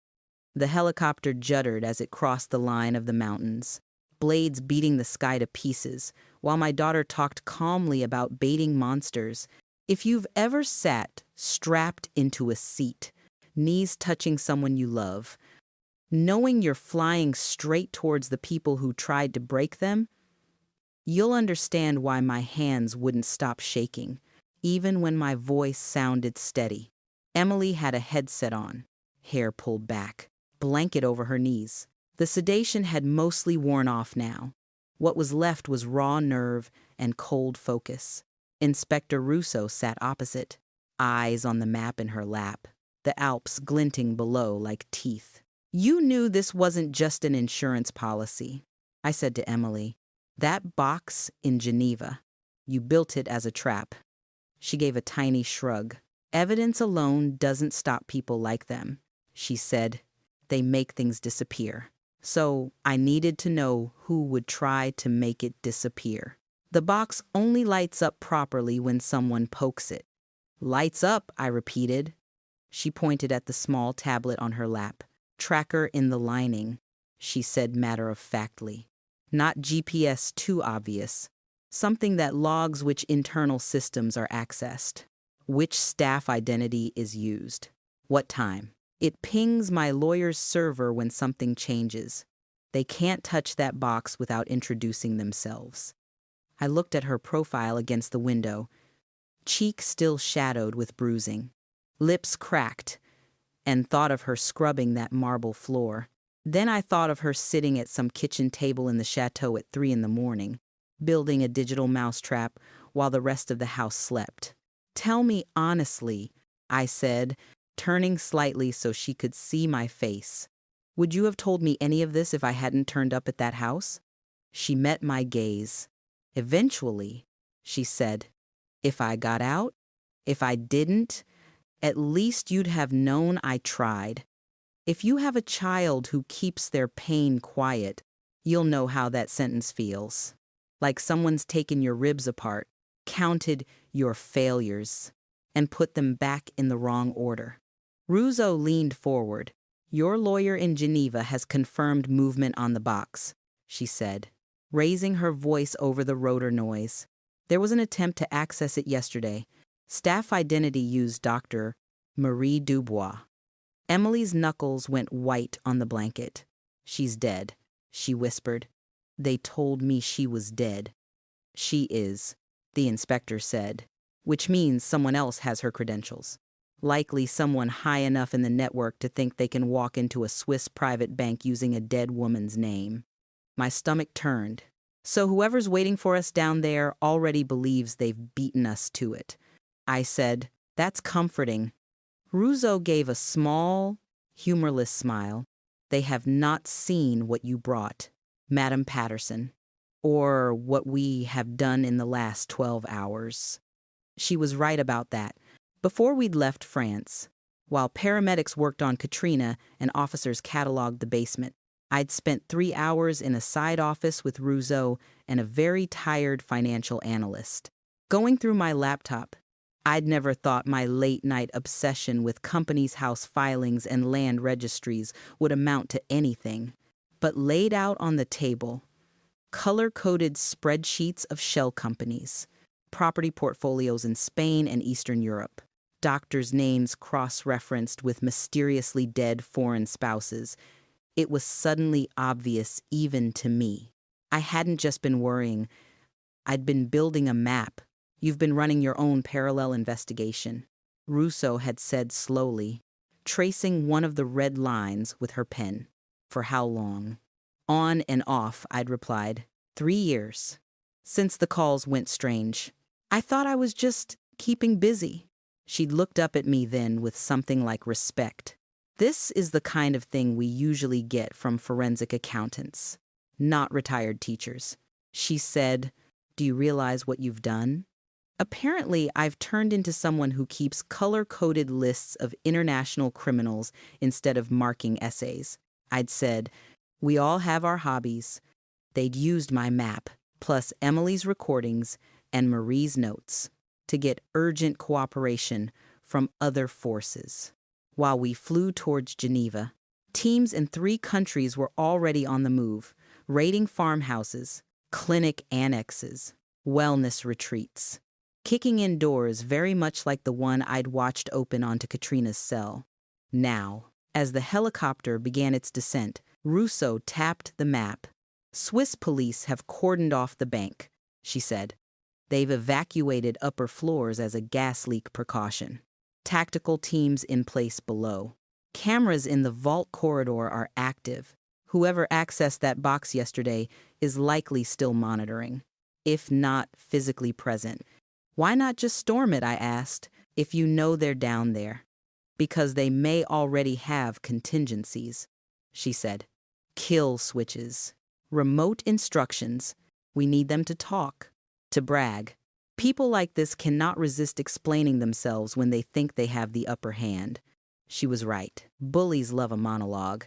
The helicopter juddered as it crossed the line of the mountains, blades beating the sky to pieces, while my daughter talked calmly about baiting monsters. If you've ever sat strapped into a seat, knees touching someone you love, knowing you're flying straight towards the people who tried to break them, you'll understand why my hands wouldn't stop shaking, even when my voice sounded steady. Emily had a headset on, hair pulled back, blanket over her knees. The sedation had mostly worn off now. What was left was raw nerve and cold focus. Inspector Russo sat opposite, eyes on the map in her lap, the Alps glinting below like teeth. You knew this wasn't just an insurance policy, I said to Emily. That box in Geneva, you built it as a trap. She gave a tiny shrug. Evidence alone doesn't stop people like them, she said. They make things disappear. So I needed to know who would try to make it disappear. The box only lights up properly when someone pokes it. Lights up, I repeated. She pointed at the small tablet on her lap. Tracker in the lining, she said matter-of-factly. Not GPS too obvious. Something that logs which internal systems are accessed. Which staff identity is used. What time. It pings my lawyer's server when something changes. They can't touch that box without introducing themselves. I looked at her profile against the window, cheek still shadowed with bruising, lips cracked, and thought of her scrubbing that marble floor. Then I thought of her sitting at some kitchen table in the chateau at 3 in the morning, building a digital mousetrap while the rest of the house slept. Tell me honestly, I said, turning slightly so she could see my face. Would you have told me any of this if I hadn't turned up at that house? She met my gaze. Eventually, she said, if I got out, if I didn't, at least you'd have known I tried. If you have a child who keeps their pain quiet, you'll know how that sentence feels. Like someone's taken your ribs apart, counted your failures, and put them back in the wrong order. Russo leaned forward. Your lawyer in Geneva has confirmed movement on the box, she said, raising her voice over the rotor noise. There was an attempt to access it yesterday. Staff identity used Dr. Marie Dubois. Emily's knuckles went white on the blanket. She's dead, she whispered. They told me she was dead. She is, the inspector said, which means someone else has her credentials. Likely someone high enough in the network to think they can walk into a Swiss private bank using a dead woman's name. My stomach turned. So whoever's waiting for us down there already believes they've beaten us to it. I said, that's comforting. Russo gave a small, humorless smile. They have not seen what you brought, Madam Patterson, or what we have done in the last 12 hours. She was right about that. Before we'd left France, while paramedics worked on Katrina and officers cataloged the basement, I'd spent 3 hours in a side office with Russo and a very tired financial analyst. Going through my laptop, I'd never thought my late-night obsession with companies' house filings and land registries would amount to anything. But laid out on the table, color-coded spreadsheets of shell companies, property portfolios in Spain and Eastern Europe, doctors' names cross-referenced with mysteriously dead foreign spouses. It was suddenly obvious even to me. I hadn't just been worrying. I'd been building a map. You've been running your own parallel investigation, Russo had said slowly, tracing one of the red lines with her pen. For how long? On and off, I'd replied. 3 years. Since the calls went strange. I thought I was just keeping busy. She'd looked up at me then with something like respect. This is the kind of thing we usually get from forensic accountants, not retired teachers. She said, do you realize what you've done? Apparently, I've turned into someone who keeps color-coded lists of international criminals instead of marking essays. I'd said, we all have our hobbies. They'd used my map, plus Emily's recordings and Marie's notes, to get urgent cooperation from other forces. While we flew towards Geneva, teams in 3 countries were already on the move, raiding farmhouses, clinic annexes, wellness retreats, kicking in doors very much like the one I'd watched open onto Katrina's cell. Now, as the helicopter began its descent, Russo tapped the map. Swiss police have cordoned off the bank, she said. They've evacuated upper floors as a gas leak precaution. Tactical teams in place below. Cameras in the vault corridor are active. Whoever accessed that box yesterday is likely still monitoring, if not physically present. Why not just storm it, I asked, if you know they're down there? Because they may already have contingencies, she said. Kill switches. Remote instructions. We need them to talk, to brag. People like this cannot resist explaining themselves when they think they have the upper hand. She was right. Bullies love a monologue.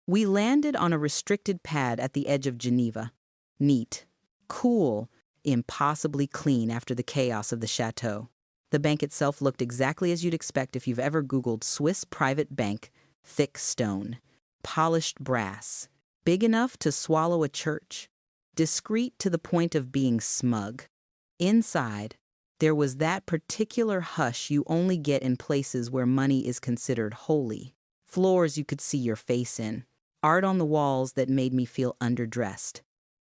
We landed on a restricted pad at the edge of Geneva. Neat. Cool. Impossibly clean after the chaos of the chateau. The bank itself looked exactly as you'd expect if you've ever Googled Swiss private bank, thick stone, polished brass, big enough to swallow a church, discreet to the point of being smug. Inside, there was that particular hush you only get in places where money is considered holy. Floors you could see your face in, art on the walls that made me feel underdressed.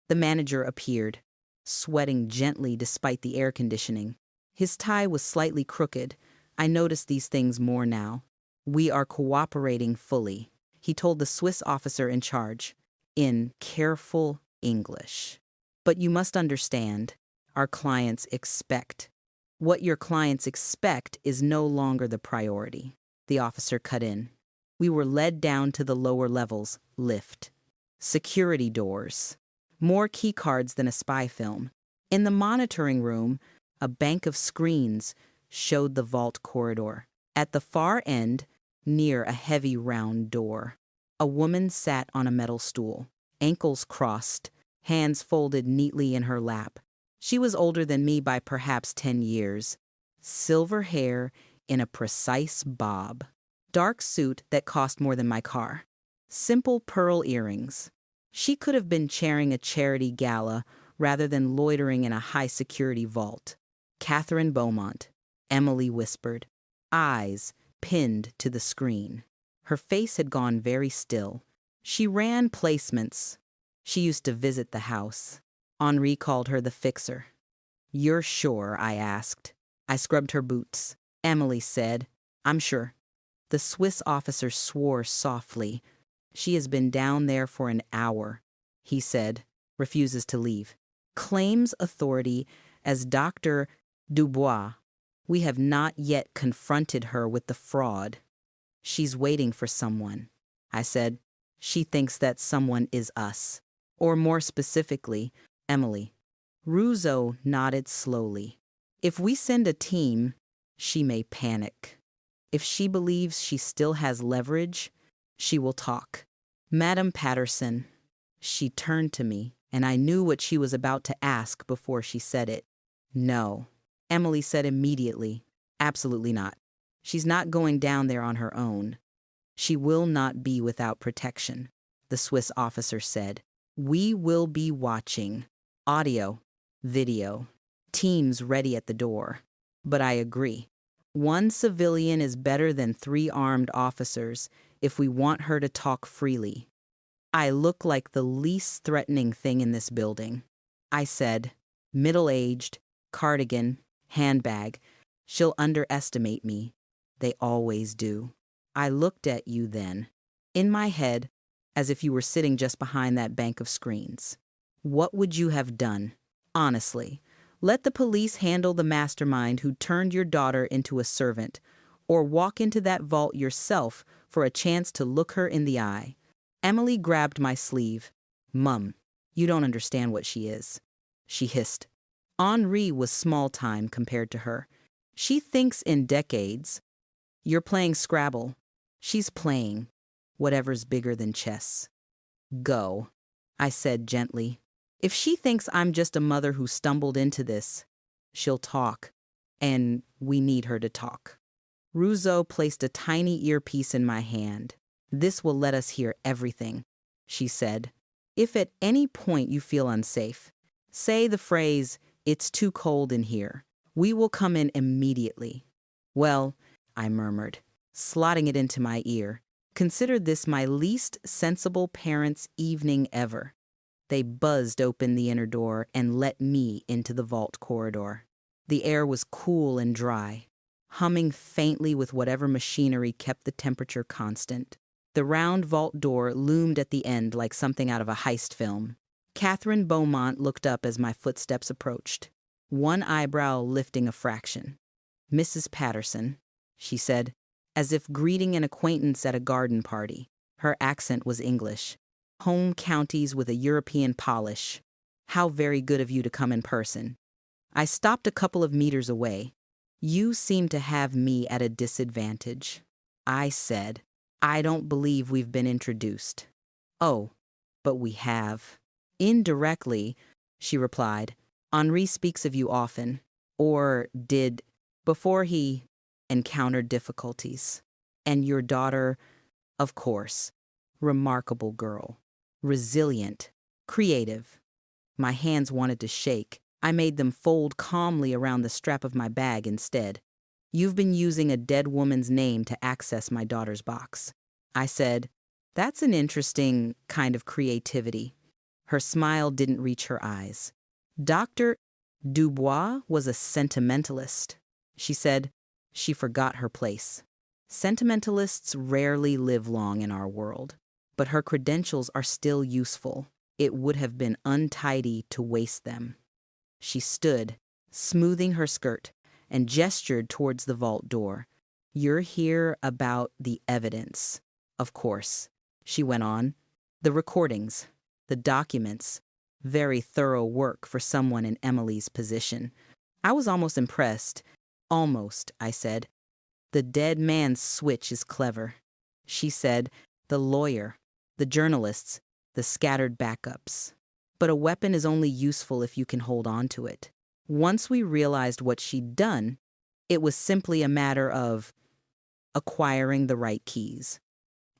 The manager appeared, sweating gently despite the air conditioning. His tie was slightly crooked. I noticed these things more now. We are cooperating fully. he told the Swiss officer in charge, in careful English. But you must understand, our clients expect. What your clients expect is no longer the priority. The officer cut in. We were led down to the lower levels, lift. Security doors. More key cards than a spy film. In the monitoring room, a bank of screens showed the vault corridor. At the far end, near a heavy round door, a woman sat on a metal stool, ankles crossed, hands folded neatly in her lap. She was older than me by perhaps 10 years. Silver hair in a precise bob. Dark suit that cost more than my car. Simple pearl earrings. She could have been chairing a charity gala rather than loitering in a high-security vault. Catherine Beaumont, Emily whispered, eyes pinned to the screen. Her face had gone very still. She ran placements. She used to visit the house. Henri called her the fixer. You're sure? I asked. I scrubbed her boots. Emily said, I'm sure. The Swiss officer swore softly. She has been down there for an hour, he said, refuses to leave. Claims authority as Dr. Dubois. We have not yet confronted her with the fraud. She's waiting for someone. I said, she thinks that someone is us. Or more specifically, Emily. Rousseau nodded slowly. If we send a team, she may panic. If she believes she still has leverage, she will talk. Madame Patterson. She turned to me, and I knew what she was about to ask before she said it. No. Emily said immediately, absolutely not. She's not going down there on her own. She will not be without protection, the Swiss officer said. We will be watching. Audio, video, teams ready at the door. But I agree. One civilian is better than 3 armed officers if we want her to talk freely. I look like the least threatening thing in this building. I said, middle-aged, cardigan, handbag. She'll underestimate me. They always do. I looked at you then, in my head, as if you were sitting just behind that bank of screens. What would you have done? Honestly, let the police handle the mastermind who turned your daughter into a servant, or walk into that vault yourself for a chance to look her in the eye. Emily grabbed my sleeve. Mum, you don't understand what she is. She hissed. Henri was small time compared to her. She thinks in decades. You're playing Scrabble. She's playing whatever's bigger than chess. Go, I said gently. If she thinks I'm just a mother who stumbled into this, she'll talk, and we need her to talk. Rousseau placed a tiny earpiece in my hand. This will let us hear everything, she said. If at any point you feel unsafe, say the phrase, it's too cold in here. We will come in immediately. Well, I murmured, slotting it into my ear. Consider this my least sensible parents' evening ever. They buzzed open the inner door and let me into the vault corridor. The air was cool and dry, humming faintly with whatever machinery kept the temperature constant. The round vault door loomed at the end like something out of a heist film. Catherine Beaumont looked up as my footsteps approached, one eyebrow lifting a fraction. Mrs. Patterson, she said, as if greeting an acquaintance at a garden party. Her accent was English. Home counties with a European polish. How very good of you to come in person. I stopped a couple of meters away. You seem to have me at a disadvantage. I said, I don't believe we've been introduced. Oh, but we have. Indirectly, she replied. Henri speaks of you often, or did, before he encountered difficulties. And your daughter, of course, remarkable girl, resilient, creative. My hands wanted to shake. I made them fold calmly around the strap of my bag instead. You've been using a dead woman's name to access my daughter's box. I said, that's an interesting kind of creativity. Her smile didn't reach her eyes. Dr. Dubois was a sentimentalist. She said she forgot her place. Sentimentalists rarely live long in our world, but her credentials are still useful. It would have been untidy to waste them. She stood, smoothing her skirt, and gestured towards the vault door. You're here about the evidence. Of course, she went on. The recordings, the documents. Very thorough work for someone in Emily's position. I was almost impressed. Almost, I said. The dead man's switch is clever. She said, the lawyer, the journalists, the scattered backups. But a weapon is only useful if you can hold on to it. Once we realized what she'd done, it was simply a matter of acquiring the right keys.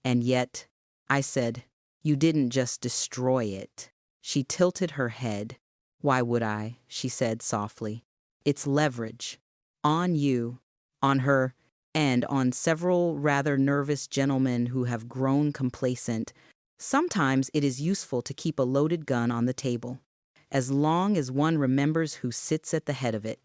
And yet, I said, you didn't just destroy it. She tilted her head. Why would I? She said softly. It's leverage. On you, on her, and on several rather nervous gentlemen who have grown complacent. Sometimes it is useful to keep a loaded gun on the table, as long as one remembers who sits at the head of it.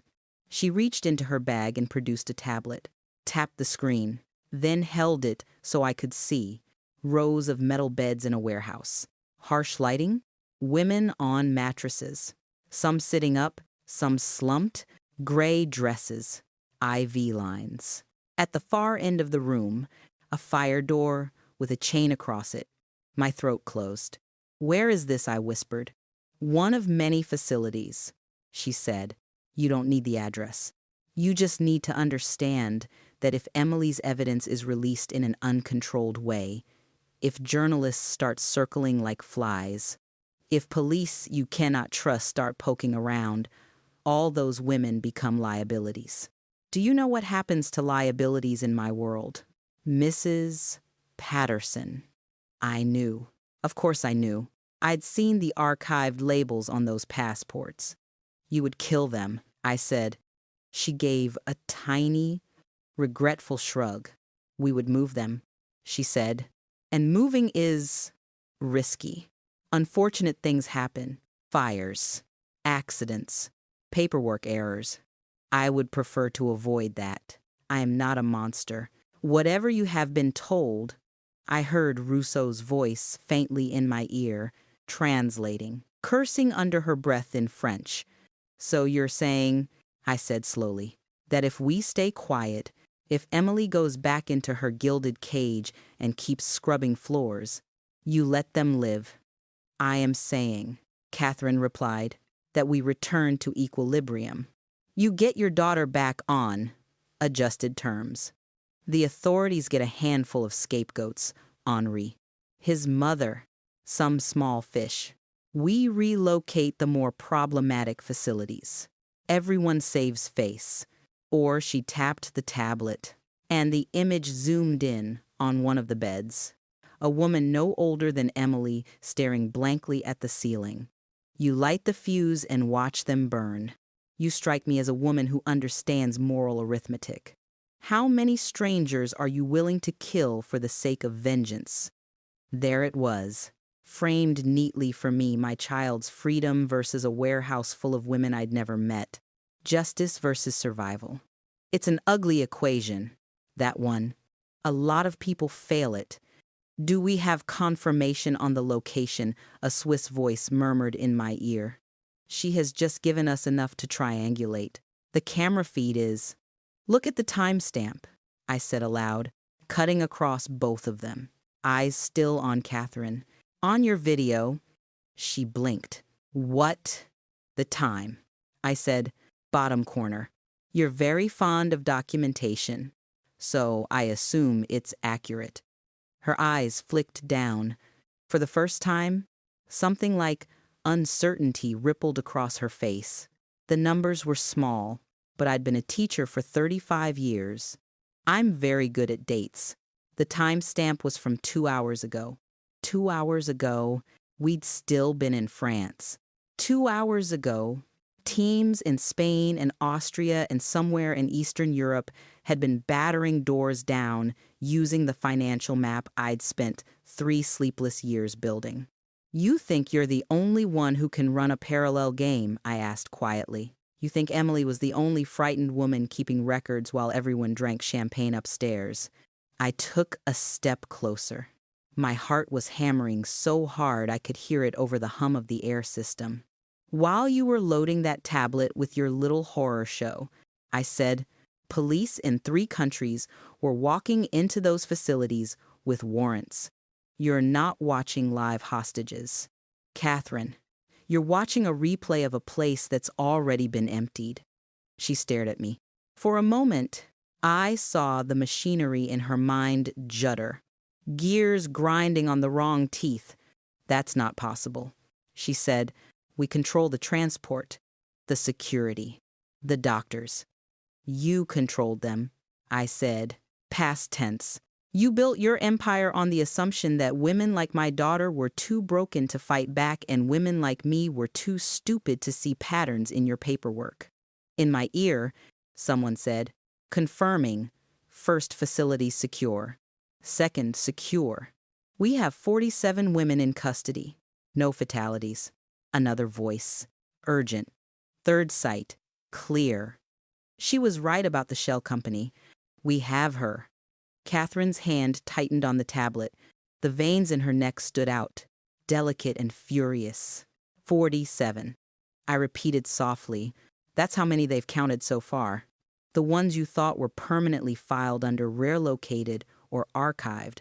She reached into her bag and produced a tablet, tapped the screen, then held it so I could see. Rows of metal beds in a warehouse. Harsh lighting. Women on mattresses. Some sitting up, some slumped. Gray dresses. IV lines. At the far end of the room, a fire door with a chain across it. My throat closed. Where is this? I whispered. One of many facilities, she said. You don't need the address. You just need to understand that if Emily's evidence is released in an uncontrolled way, if journalists start circling like flies, if police you cannot trust start poking around, all those women become liabilities. Do you know what happens to liabilities in my world? Mrs. Patterson. I knew. Of course I knew. I'd seen the archived labels on those passports. You would kill them, I said. She gave a tiny, regretful shrug. We would move them, she said. And moving is risky. Unfortunate things happen. Fires, accidents, paperwork errors. I would prefer to avoid that. I am not a monster. Whatever you have been told, I heard Rousseau's voice faintly in my ear, translating, cursing under her breath in French. So you're saying, I said slowly, that if we stay quiet, if Emily goes back into her gilded cage and keeps scrubbing floors, you let them live. I am saying, Catherine replied, that we return to equilibrium. You get your daughter back on adjusted terms. The authorities get a handful of scapegoats, Henri. His mother, some small fish. We relocate the more problematic facilities. Everyone saves face. Or she tapped the tablet, and the image zoomed in on one of the beds. A woman no older than Emily staring blankly at the ceiling. You light the fuse and watch them burn. You strike me as a woman who understands moral arithmetic. How many strangers are you willing to kill for the sake of vengeance? There it was, framed neatly for me, my child's freedom versus a warehouse full of women I'd never met. Justice versus survival. It's an ugly equation, that one. A lot of people fail it. Do we have confirmation on the location? A Swiss voice murmured in my ear. She has just given us enough to triangulate. The camera feed is... Look at the timestamp, I said aloud, cutting across both of them, eyes still on Catherine. On your video, she blinked. What? The time, I said, bottom corner. You're very fond of documentation, so I assume it's accurate. Her eyes flicked down. For the first time, something like uncertainty rippled across her face. The numbers were small, but I'd been a teacher for 35 years. I'm very good at dates. The timestamp was from 2 hours ago. 2 hours ago, we'd still been in France. 2 hours ago, teams in Spain and Austria and somewhere in Eastern Europe had been battering doors down using the financial map I'd spent 3 sleepless years building. You think you're the only one who can run a parallel game? I asked quietly. You think Emily was the only frightened woman keeping records while everyone drank champagne upstairs? I took a step closer. My heart was hammering so hard I could hear it over the hum of the air system. While you were loading that tablet with your little horror show, I said, police in 3 countries were walking into those facilities with warrants. You're not watching live hostages. Catherine, you're watching a replay of a place that's already been emptied. She stared at me. For a moment, I saw the machinery in her mind judder. Gears grinding on the wrong teeth. That's not possible. She said, we control the transport, the security, the doctors. You controlled them, I said, past tense. You built your empire on the assumption that women like my daughter were too broken to fight back and women like me were too stupid to see patterns in your paperwork. In my ear, someone said, confirming, first facility secure. Second, secure. We have 47 women in custody. No fatalities. Another voice. Urgent. Third site. Clear. She was right about the shell company. We have her. Catherine's hand tightened on the tablet. The veins in her neck stood out, delicate and furious. 47. I repeated softly. That's how many they've counted so far. The ones you thought were permanently filed under rare located or archived.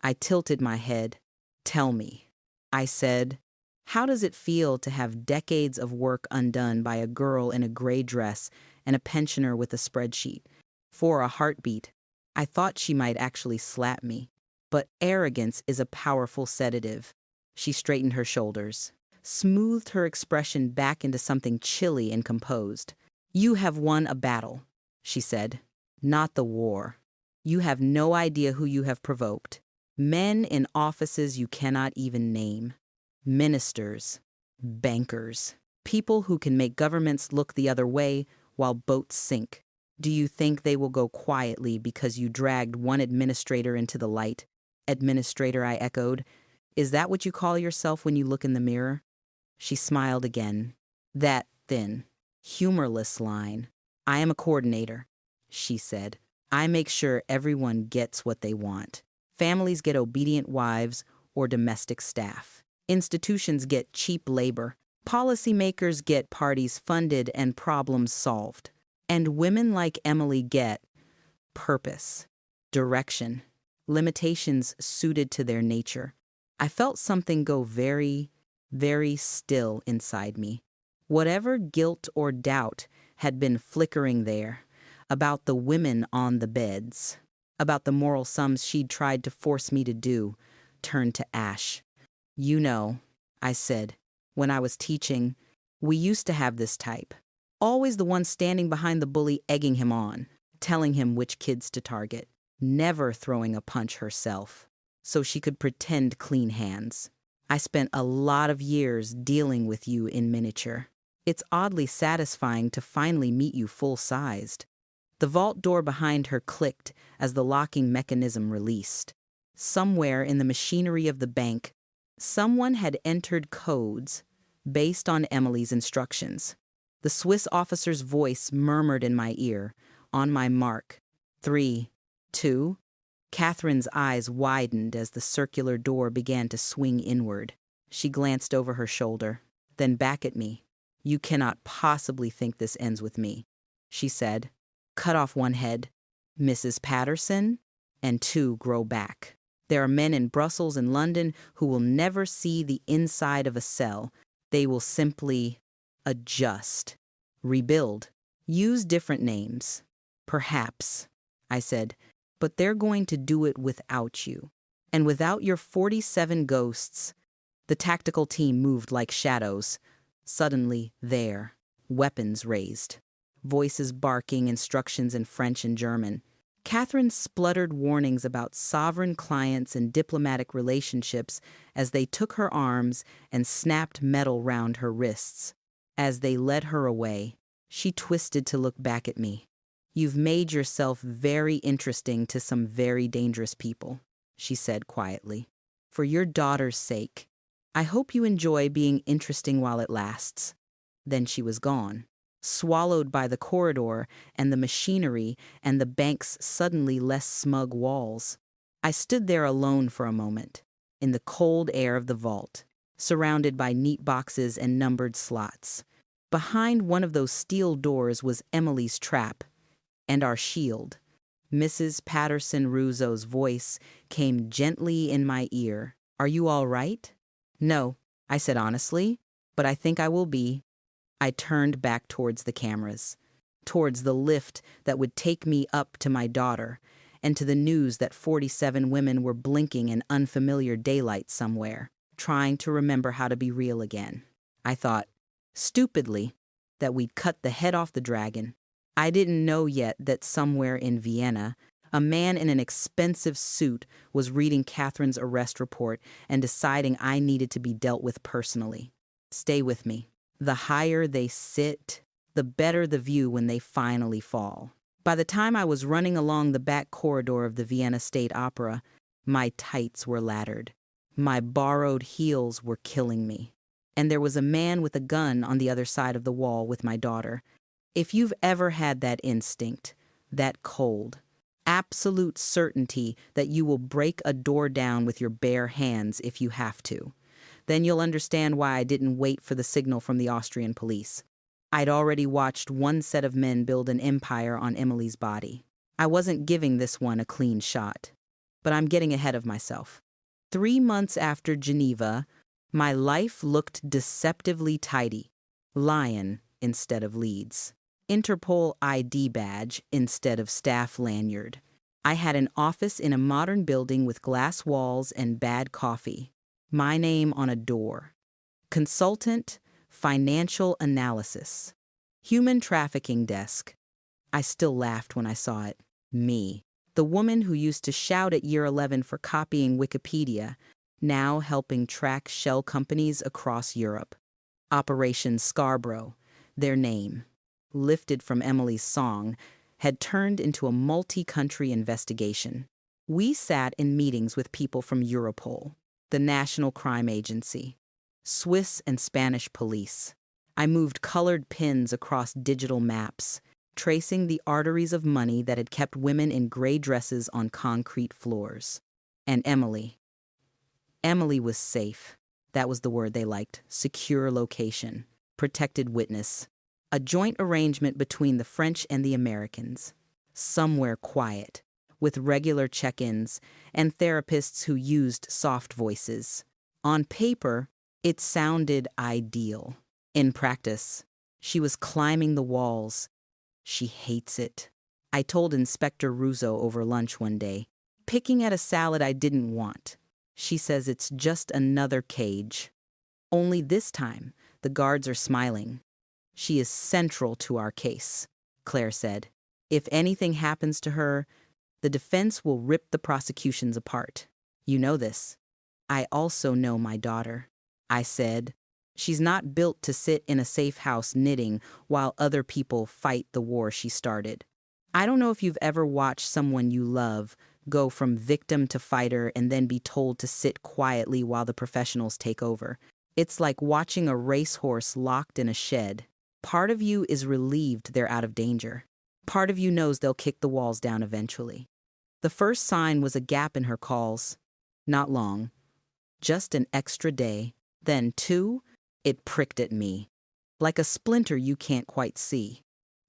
I tilted my head. Tell me. I said, how does it feel to have decades of work undone by a girl in a gray dress and a pensioner with a spreadsheet? For a heartbeat, I thought she might actually slap me. But arrogance is a powerful sedative. She straightened her shoulders, smoothed her expression back into something chilly and composed. You have won a battle, she said, not the war. You have no idea who you have provoked. Men in offices you cannot even name. Ministers, bankers, people who can make governments look the other way while boats sink. Do you think they will go quietly because you dragged one administrator into the light? Administrator, I echoed. Is that what you call yourself when you look in the mirror? She smiled again. That thin, humorless line. I am a coordinator, she said. I make sure everyone gets what they want. Families get obedient wives or domestic staff. Institutions get cheap labor. Policymakers get parties funded and problems solved. And women like Emily get purpose, direction, limitations suited to their nature. I felt something go very, very still inside me. Whatever guilt or doubt had been flickering there about the women on the beds, about the moral sums she'd tried to force me to do, turned to ash. You know, I said, when I was teaching, we used to have this type. Always the one standing behind the bully egging him on, telling him which kids to target, never throwing a punch herself, so she could pretend clean hands. I spent a lot of years dealing with you in miniature. It's oddly satisfying to finally meet you full-sized. The vault door behind her clicked as the locking mechanism released. Somewhere in the machinery of the bank, someone had entered codes based on Emily's instructions. The Swiss officer's voice murmured in my ear, on my mark. 3, 2. Catherine's eyes widened as the circular door began to swing inward. She glanced over her shoulder, then back at me. You cannot possibly think this ends with me, she said. Cut off one head, Mrs. Patterson, and 2 grow back. There are men in Brussels and London who will never see the inside of a cell. They will simply adjust, rebuild, use different names. Perhaps, I said, but they're going to do it without you. And without your 47 ghosts. The tactical team moved like shadows. Suddenly, there, weapons raised. Voices barking instructions in French and German. Catherine spluttered warnings about sovereign clients and diplomatic relationships as they took her arms and snapped metal round her wrists. As they led her away, she twisted to look back at me. You've made yourself very interesting to some very dangerous people, she said quietly. For your daughter's sake, I hope you enjoy being interesting while it lasts. Then she was gone. swallowed by the corridor and the machinery and the bank's suddenly less smug walls. I stood there alone for a moment, in the cold air of the vault, surrounded by neat boxes and numbered slots. Behind one of those steel doors was Emily's trap and our shield. Mrs. Patterson Russo's voice came gently in my ear. "Are you all right?" "No," I said honestly, "but I think I will be." I turned back towards the cameras, towards the lift that would take me up to my daughter, and to the news that 47 women were blinking in unfamiliar daylight somewhere, trying to remember how to be real again. I thought, stupidly, that we'd cut the head off the dragon. I didn't know yet that somewhere in Vienna, a man in an expensive suit was reading Catherine's arrest report and deciding I needed to be dealt with personally. Stay with me. The higher they sit, the better the view when they finally fall. By the time I was running along the back corridor of the Vienna State Opera, my tights were laddered. My borrowed heels were killing me. And there was a man with a gun on the other side of the wall with my daughter. If you've ever had that instinct, that cold, absolute certainty that you will break a door down with your bare hands if you have to, then you'll understand why I didn't wait for the signal from the Austrian police. I'd already watched one set of men build an empire on Emily's body. I wasn't giving this one a clean shot. But I'm getting ahead of myself. 3 months after Geneva, my life looked deceptively tidy. Lion instead of Leeds. Interpol ID badge instead of staff lanyard. I had an office in a modern building with glass walls and bad coffee. My name on a door. Consultant, financial analysis. Human trafficking desk. I still laughed when I saw it. Me. The woman who used to shout at year 11 for copying Wikipedia, now helping track shell companies across Europe. Operation Scarborough, their name, lifted from Emily's song, had turned into a multi-country investigation. We sat in meetings with people from Europol, the National Crime Agency, Swiss and Spanish police. I moved colored pins across digital maps, tracing the arteries of money that had kept women in gray dresses on concrete floors. And Emily. Emily was safe. That was the word they liked. Secure location. Protected witness. A joint arrangement between the French and the Americans. Somewhere quiet, with regular check-ins and therapists who used soft voices. On paper, it sounded ideal. In practice, she was climbing the walls. She hates it. I told Inspector Russo over lunch one day, picking at a salad I didn't want. She says it's just another cage. Only this time, the guards are smiling. She is central to our case, Claire said. If anything happens to her, the defense will rip the prosecutions apart. You know this. I also know my daughter. I said, she's not built to sit in a safe house knitting while other people fight the war she started. I don't know if you've ever watched someone you love go from victim to fighter and then be told to sit quietly while the professionals take over. It's like watching a racehorse locked in a shed. Part of you is relieved they're out of danger. Part of you knows they'll kick the walls down eventually. The first sign was a gap in her calls. Not long. Just an extra day. Then, 2, it pricked at me. Like a splinter you can't quite see.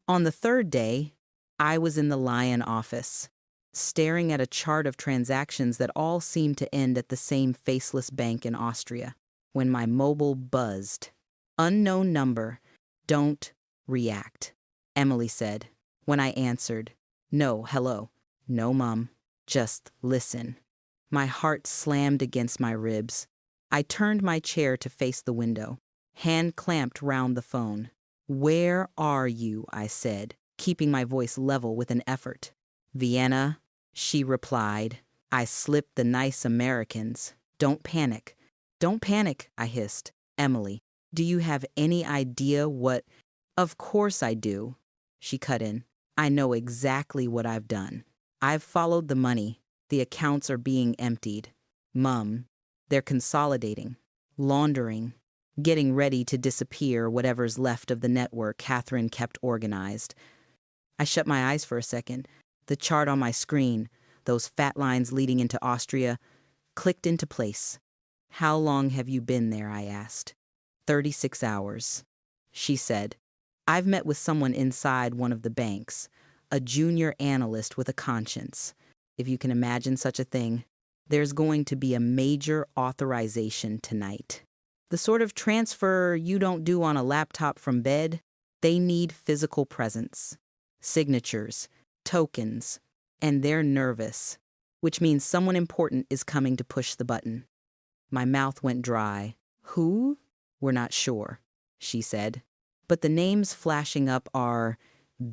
On the 3rd day, I was in the Lion office, staring at a chart of transactions that all seemed to end at the same faceless bank in Austria, when my mobile buzzed. Unknown number. Don't react, Emily said. When I answered, no, hello, no, Mom, just listen. My heart slammed against my ribs. I turned my chair to face the window, hand clamped round the phone. Where are you? I said, keeping my voice level with an effort. Vienna, she replied. I slipped the nice Americans. Don't panic. Don't panic, I hissed. Emily, do you have any idea what? Of course I do, she cut in. I know exactly what I've done. I've followed the money. The accounts are being emptied. Mum, they're consolidating, laundering. getting ready to disappear whatever's left of the network Catherine kept organized. I shut my eyes for a second. The chart on my screen, those fat lines leading into Austria, clicked into place. "How long have you been there?" I asked. 36 hours. She said, "I've met with someone inside one of the banks, a junior analyst with a conscience. If you can imagine such a thing, there's going to be a major authorization tonight. The sort of transfer you don't do on a laptop from bed. They need physical presence, signatures, tokens, and they're nervous, which means someone important is coming to push the button." My mouth went dry. "Who?" "We're not sure," she said. "But the names flashing up are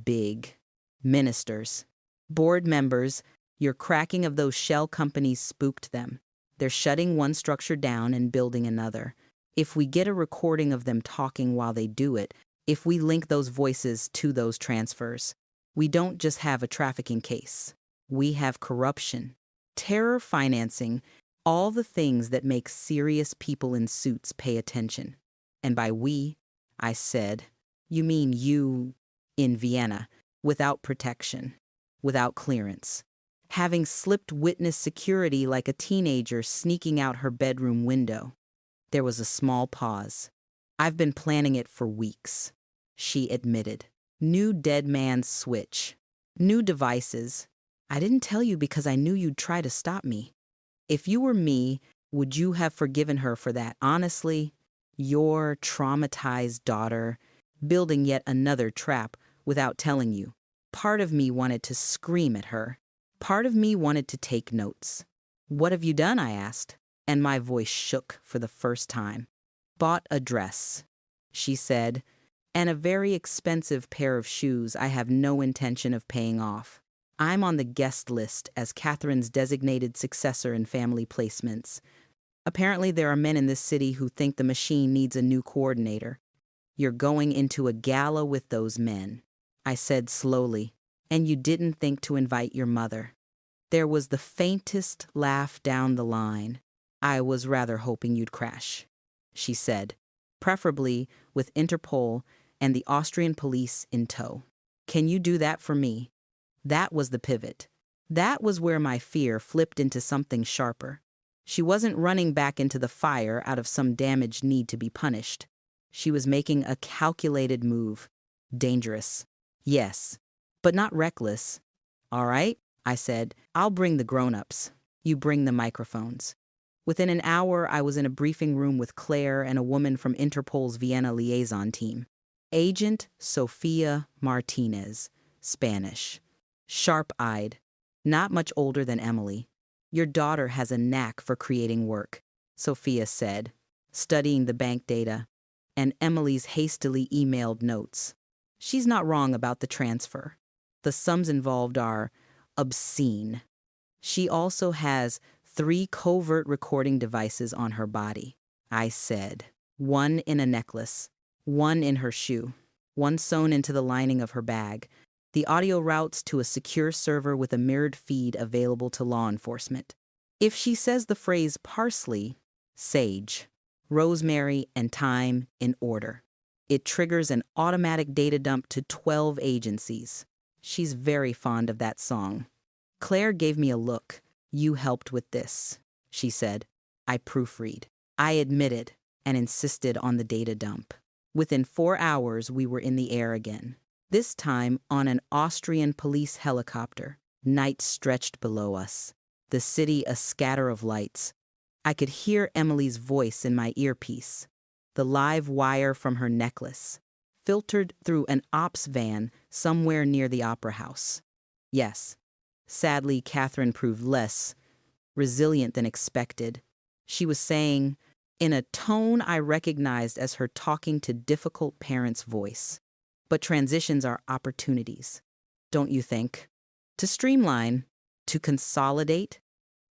big. Ministers, board members. Your cracking of those shell companies spooked them. They're shutting one structure down and building another. If we get a recording of them talking while they do it, if we link those voices to those transfers, we don't just have a trafficking case. We have corruption, terror financing, all the things that make serious people in suits pay attention. And by we, I said, you mean you in Vienna, without protection, without clearance, having slipped witness security like a teenager sneaking out her bedroom window." There was a small pause. "I've been planning it for weeks," she admitted. "New dead man's switch. New devices. I didn't tell you because I knew you'd try to stop me. If you were me, would you have forgiven her for that? Honestly, your traumatized daughter, building yet another trap without telling you. Part of me wanted to scream at her. Part of me wanted to take notes." "What have you done?" I asked, and my voice shook for the first time. "Bought a dress," she said, "and a very expensive pair of shoes I have no intention of paying off. I'm on the guest list as Catherine's designated successor in family placements. Apparently there are men in this city who think the machine needs a new coordinator. You're going into a gala with those men," I said slowly, "and you didn't think to invite your mother." There was the faintest laugh down the line. "I was rather hoping you'd crash," she said, "preferably with Interpol and the Austrian police in tow. Can you do that for me?" That was the pivot. That was where my fear flipped into something sharper. She wasn't running back into the fire out of some damaged need to be punished. She was making a calculated move. Dangerous. Yes, but not reckless. "All right," I said, "I'll bring the grown-ups. You bring the microphones." Within an hour, I was in a briefing room with Claire and a woman from Interpol's Vienna liaison team. Agent Sofia Martinez, Spanish. Sharp-eyed, not much older than Emily. "Your daughter has a knack for creating work," Sophia said, studying the bank data and Emily's hastily emailed notes. "She's not wrong about the transfer. The sums involved are obscene. She also has 3 covert recording devices on her body," I said. "One in a necklace, one in her shoe, one sewn into the lining of her bag. The audio routes to a secure server with a mirrored feed available to law enforcement. If she says the phrase parsley, sage, rosemary, and thyme in order, it triggers an automatic data dump to 12 agencies. She's very fond of that song." Claire gave me a look. "You helped with this," she said. I proofread. I admitted and insisted on the data dump. Within 4 hours, we were in the air again. This time on an Austrian police helicopter. Night stretched below us. The city a scatter of lights. I could hear Emily's voice in my earpiece. The live wire from her necklace, filtered through an ops van somewhere near the opera house. Yes. Sadly, Catherine proved less resilient than expected. She was saying, in a tone I recognized as her talking to difficult parents' voice. But transitions are opportunities, don't you think? To streamline, to consolidate.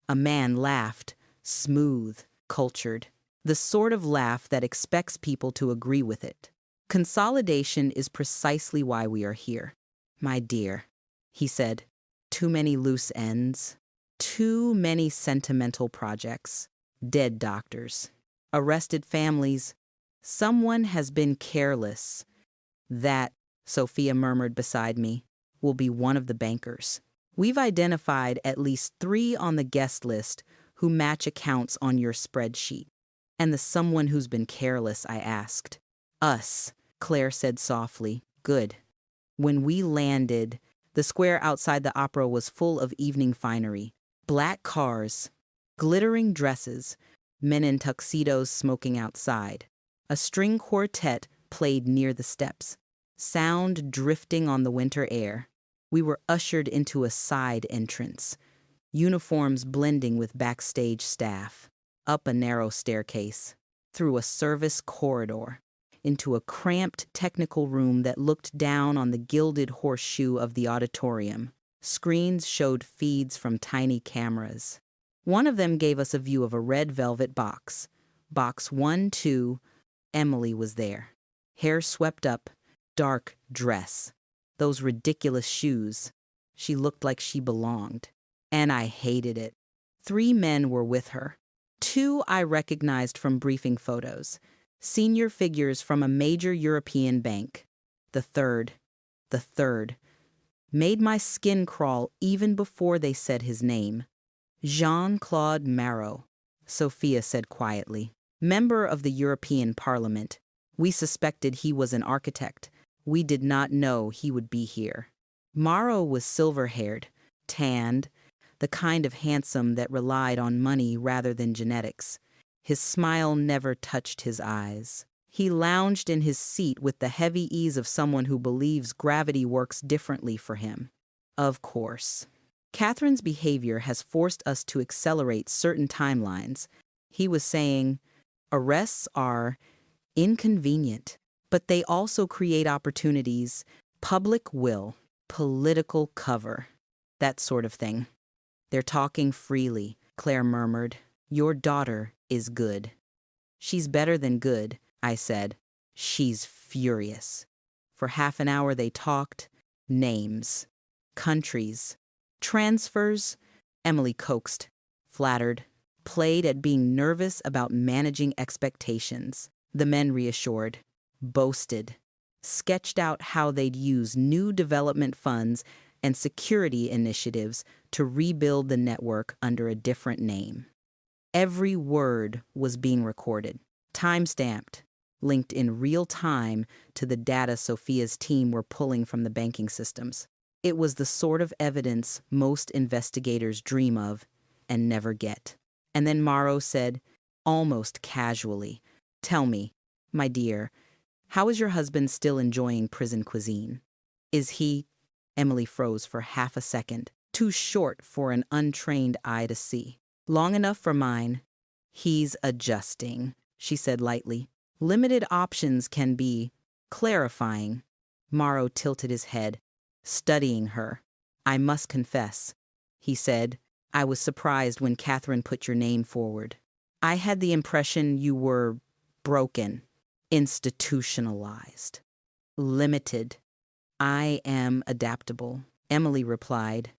A man laughed, smooth, cultured, the sort of laugh that expects people to agree with it. Consolidation is precisely why we are here. "My dear," he said, "too many loose ends, too many sentimental projects, dead doctors, arrested families, Someone has been careless. That, Sophia murmured beside me, will be one of the bankers. We've identified at least 3 on the guest list who match accounts on your spreadsheet. And the someone who's been careless, I asked. Us, Claire said softly. Good. When we landed, the square outside the opera was full of evening finery. Black cars, glittering dresses, men in tuxedos smoking outside. A string quartet played near the steps, sound drifting on the winter air. We were ushered into a side entrance, uniforms blending with backstage staff, up a narrow staircase, through a service corridor, into a cramped technical room that looked down on the gilded horseshoe of the auditorium. Screens showed feeds from tiny cameras. One of them gave us a view of a red velvet box. Box 1-2, Emily was there. Hair swept up, dark dress. Those ridiculous shoes. She looked like she belonged. And I hated it. 3 men were with her. 2 I recognized from briefing photos. Senior figures from a major European bank. The third, made my skin crawl even before they said his name. Jean-Claude Marot, Sophia said quietly. Member of the European Parliament. We suspected he was an architect. We did not know he would be here. Marot was silver-haired, tanned, the kind of handsome that relied on money rather than genetics. His smile never touched his eyes. He lounged in his seat with the heavy ease of someone who believes gravity works differently for him. Of course. Catherine's behavior has forced us to accelerate certain timelines. He was saying, arrests are inconvenient, but they also create opportunities, public will, political cover, that sort of thing. They're talking freely, Claire murmured. Your daughter is good. She's better than good, I said. She's furious. For half an hour they talked. Names. Countries. Transfers. Emily coaxed, flattered, played at being nervous about managing expectations. The men reassured, boasted, sketched out how they'd use new development funds and security initiatives to rebuild the network under a different name. Every word was being recorded, time-stamped, linked in real time to the data Sophia's team were pulling from the banking systems. It was the sort of evidence most investigators dream of and never get. And then Marot said, almost casually, tell me, my dear, how is your husband still enjoying prison cuisine? Is he... Emily froze for half a second, too short for an untrained eye to see. Long enough for mine. He's adjusting, she said lightly. Limited options can be clarifying. Marot tilted his head, studying her. I must confess, he said, I was surprised when Catherine put your name forward. I had the impression you were broken, institutionalized, limited. I am adaptable, Emily replied.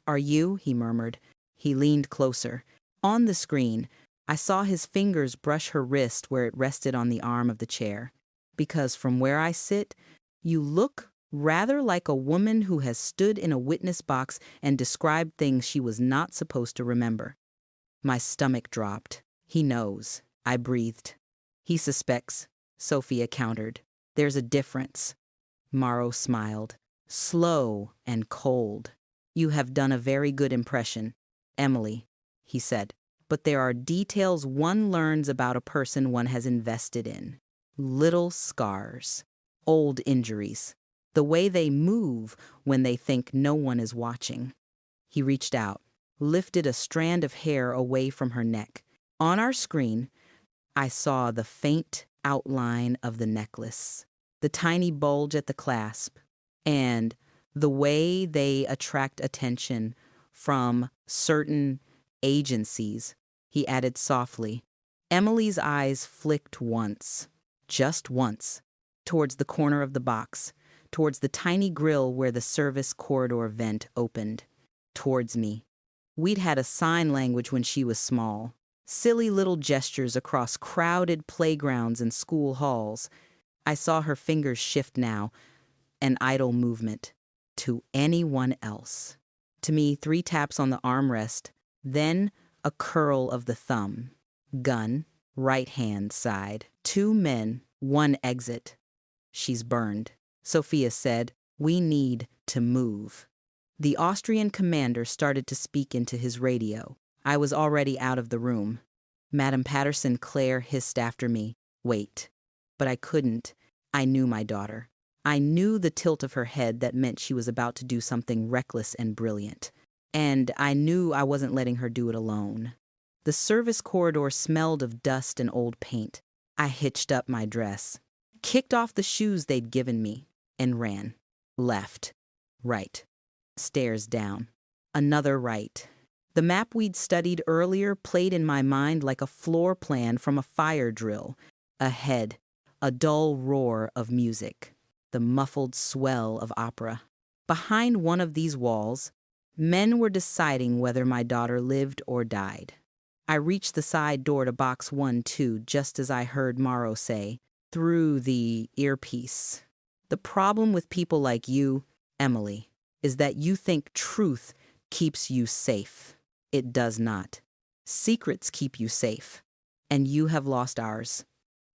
Are you? He murmured. He leaned closer. On the screen, I saw his fingers brush her wrist where it rested on the arm of the chair. Because from where I sit, you look rather like a woman who has stood in a witness box and described things she was not supposed to remember. My stomach dropped. He knows, I breathed. He suspects, Sophia countered. There's a difference. Marot smiled. Slow and cold. You have done a very good impression, Emily, he said. But there are details one learns about a person one has invested in. Little scars, old injuries, the way they move when they think no one is watching. He reached out, lifted a strand of hair away from her neck. On our screen, I saw the faint outline of the necklace, the tiny bulge at the clasp, and the way they attract attention from certain agencies, he added softly. Emily's eyes flicked once, just once, towards the corner of the box, towards the tiny grill where the service corridor vent opened, towards me. We'd had a sign language when she was small. Silly little gestures across crowded playgrounds and school halls. I saw her fingers shift now, an idle movement. To anyone else. To me, 3 taps on the armrest, then a curl of the thumb. Gun, right hand side. 2 men, 1 exit. She's burned. Sophia said, "We need to move." The Austrian commander started to speak into his radio. I was already out of the room. Madame Patterson Claire hissed after me, "Wait." But I couldn't. I knew my daughter. I knew the tilt of her head that meant she was about to do something reckless and brilliant. And I knew I wasn't letting her do it alone. The service corridor smelled of dust and old paint. I hitched up my dress, kicked off the shoes they'd given me, and ran. Left. Right. Stairs down. Another right. The map we'd studied earlier played in my mind like a floor plan from a fire drill. Ahead, a dull roar of music, the muffled swell of opera. Behind one of these walls, men were deciding whether my daughter lived or died. I reached the side door to box 1-2 just as I heard Morrow say, through the earpiece, "The problem with people like you, Emily, is that you think truth keeps you safe. It does not. Secrets keep you safe, and you have lost ours."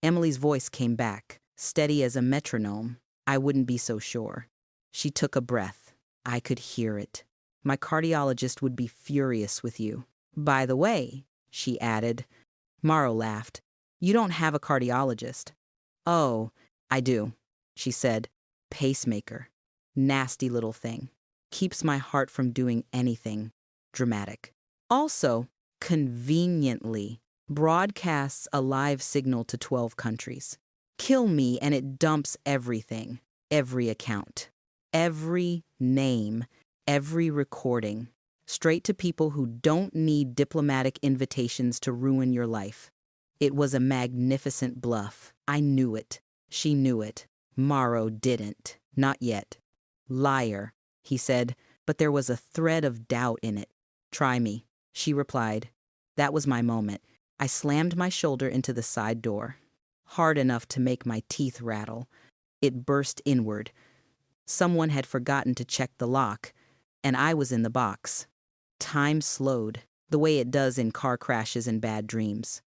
Emily's voice came back, steady as a metronome. I wouldn't be so sure. She took a breath. I could hear it. "My cardiologist would be furious with you. By the way," she added. Morrow laughed. "You don't have a cardiologist." "Oh, I do," she said. "Pacemaker. Nasty little thing. Keeps my heart from doing anything dramatic. Also, conveniently, broadcasts a live signal to 12 countries. Kill me and it dumps everything, every account, every name, every recording, straight to people who don't need diplomatic invitations to ruin your life." It was a magnificent bluff. I knew it. She knew it. Morrow didn't. Not yet. "Liar," he said, but there was a thread of doubt in it. "Try me," she replied. That was my moment. I slammed my shoulder into the side door. Hard enough to make my teeth rattle. It burst inward. Someone had forgotten to check the lock, and I was in the box. Time slowed, the way it does in car crashes and bad dreams.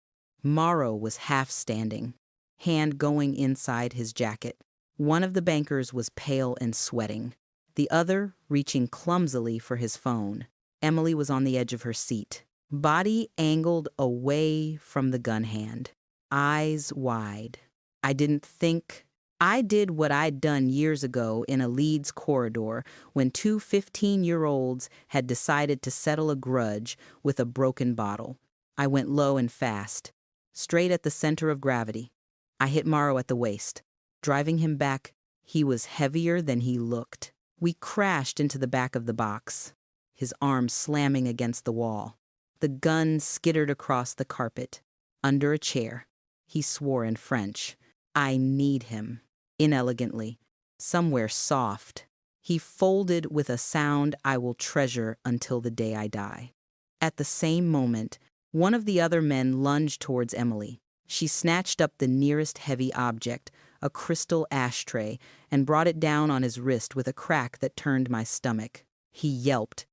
Morrow was half standing, hand going inside his jacket. One of the bankers was pale and sweating, the other reaching clumsily for his phone. Emily was on the edge of her seat, body angled away from the gun hand, eyes wide. I did what I'd done years ago in a Leeds corridor when 2 15-year-olds had decided to settle a grudge with a broken bottle. I went low and fast, straight at the center of gravity. I hit Morrow at the waist. Driving him back, he was heavier than he looked. We crashed into the back of the box, his arms slamming against the wall. The gun skittered across the carpet, under a chair. He swore in French. "I need him." Inelegantly, somewhere soft. He folded with a sound I will treasure until the day I die. At the same moment, one of the other men lunged towards Emily. She snatched up the nearest heavy object, a crystal ashtray, and brought it down on his wrist with a crack that turned my stomach. He yelped,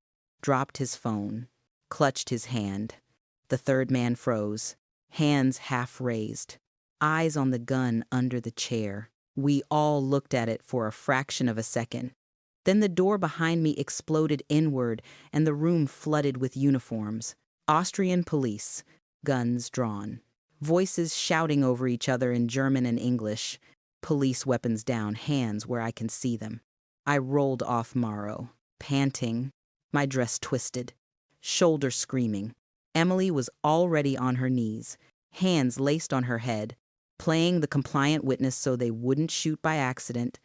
dropped his phone, clutched his hand. The third man froze, hands half raised, eyes on the gun under the chair. We all looked at it for a fraction of a second. Then the door behind me exploded inward and the room flooded with uniforms. Austrian police, guns drawn. Voices shouting over each other in German and English. Police weapons down, hands where I can see them. I rolled off Morrow, panting, my dress twisted, shoulder screaming. Emily was already on her knees, hands laced on her head, playing the compliant witness so they wouldn't shoot by accident.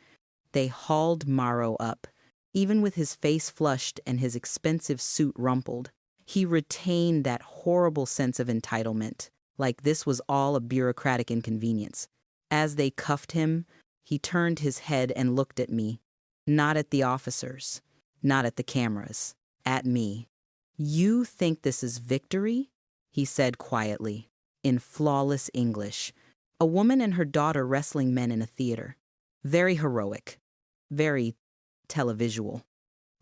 They hauled Morrow up, even with his face flushed and his expensive suit rumpled. He retained that horrible sense of entitlement, like this was all a bureaucratic inconvenience. As they cuffed him, he turned his head and looked at me, not at the officers, not at the cameras, at me. "You think this is victory?" he said quietly, in flawless English. A woman and her daughter wrestling men in a theater. Very heroic. Very televisual.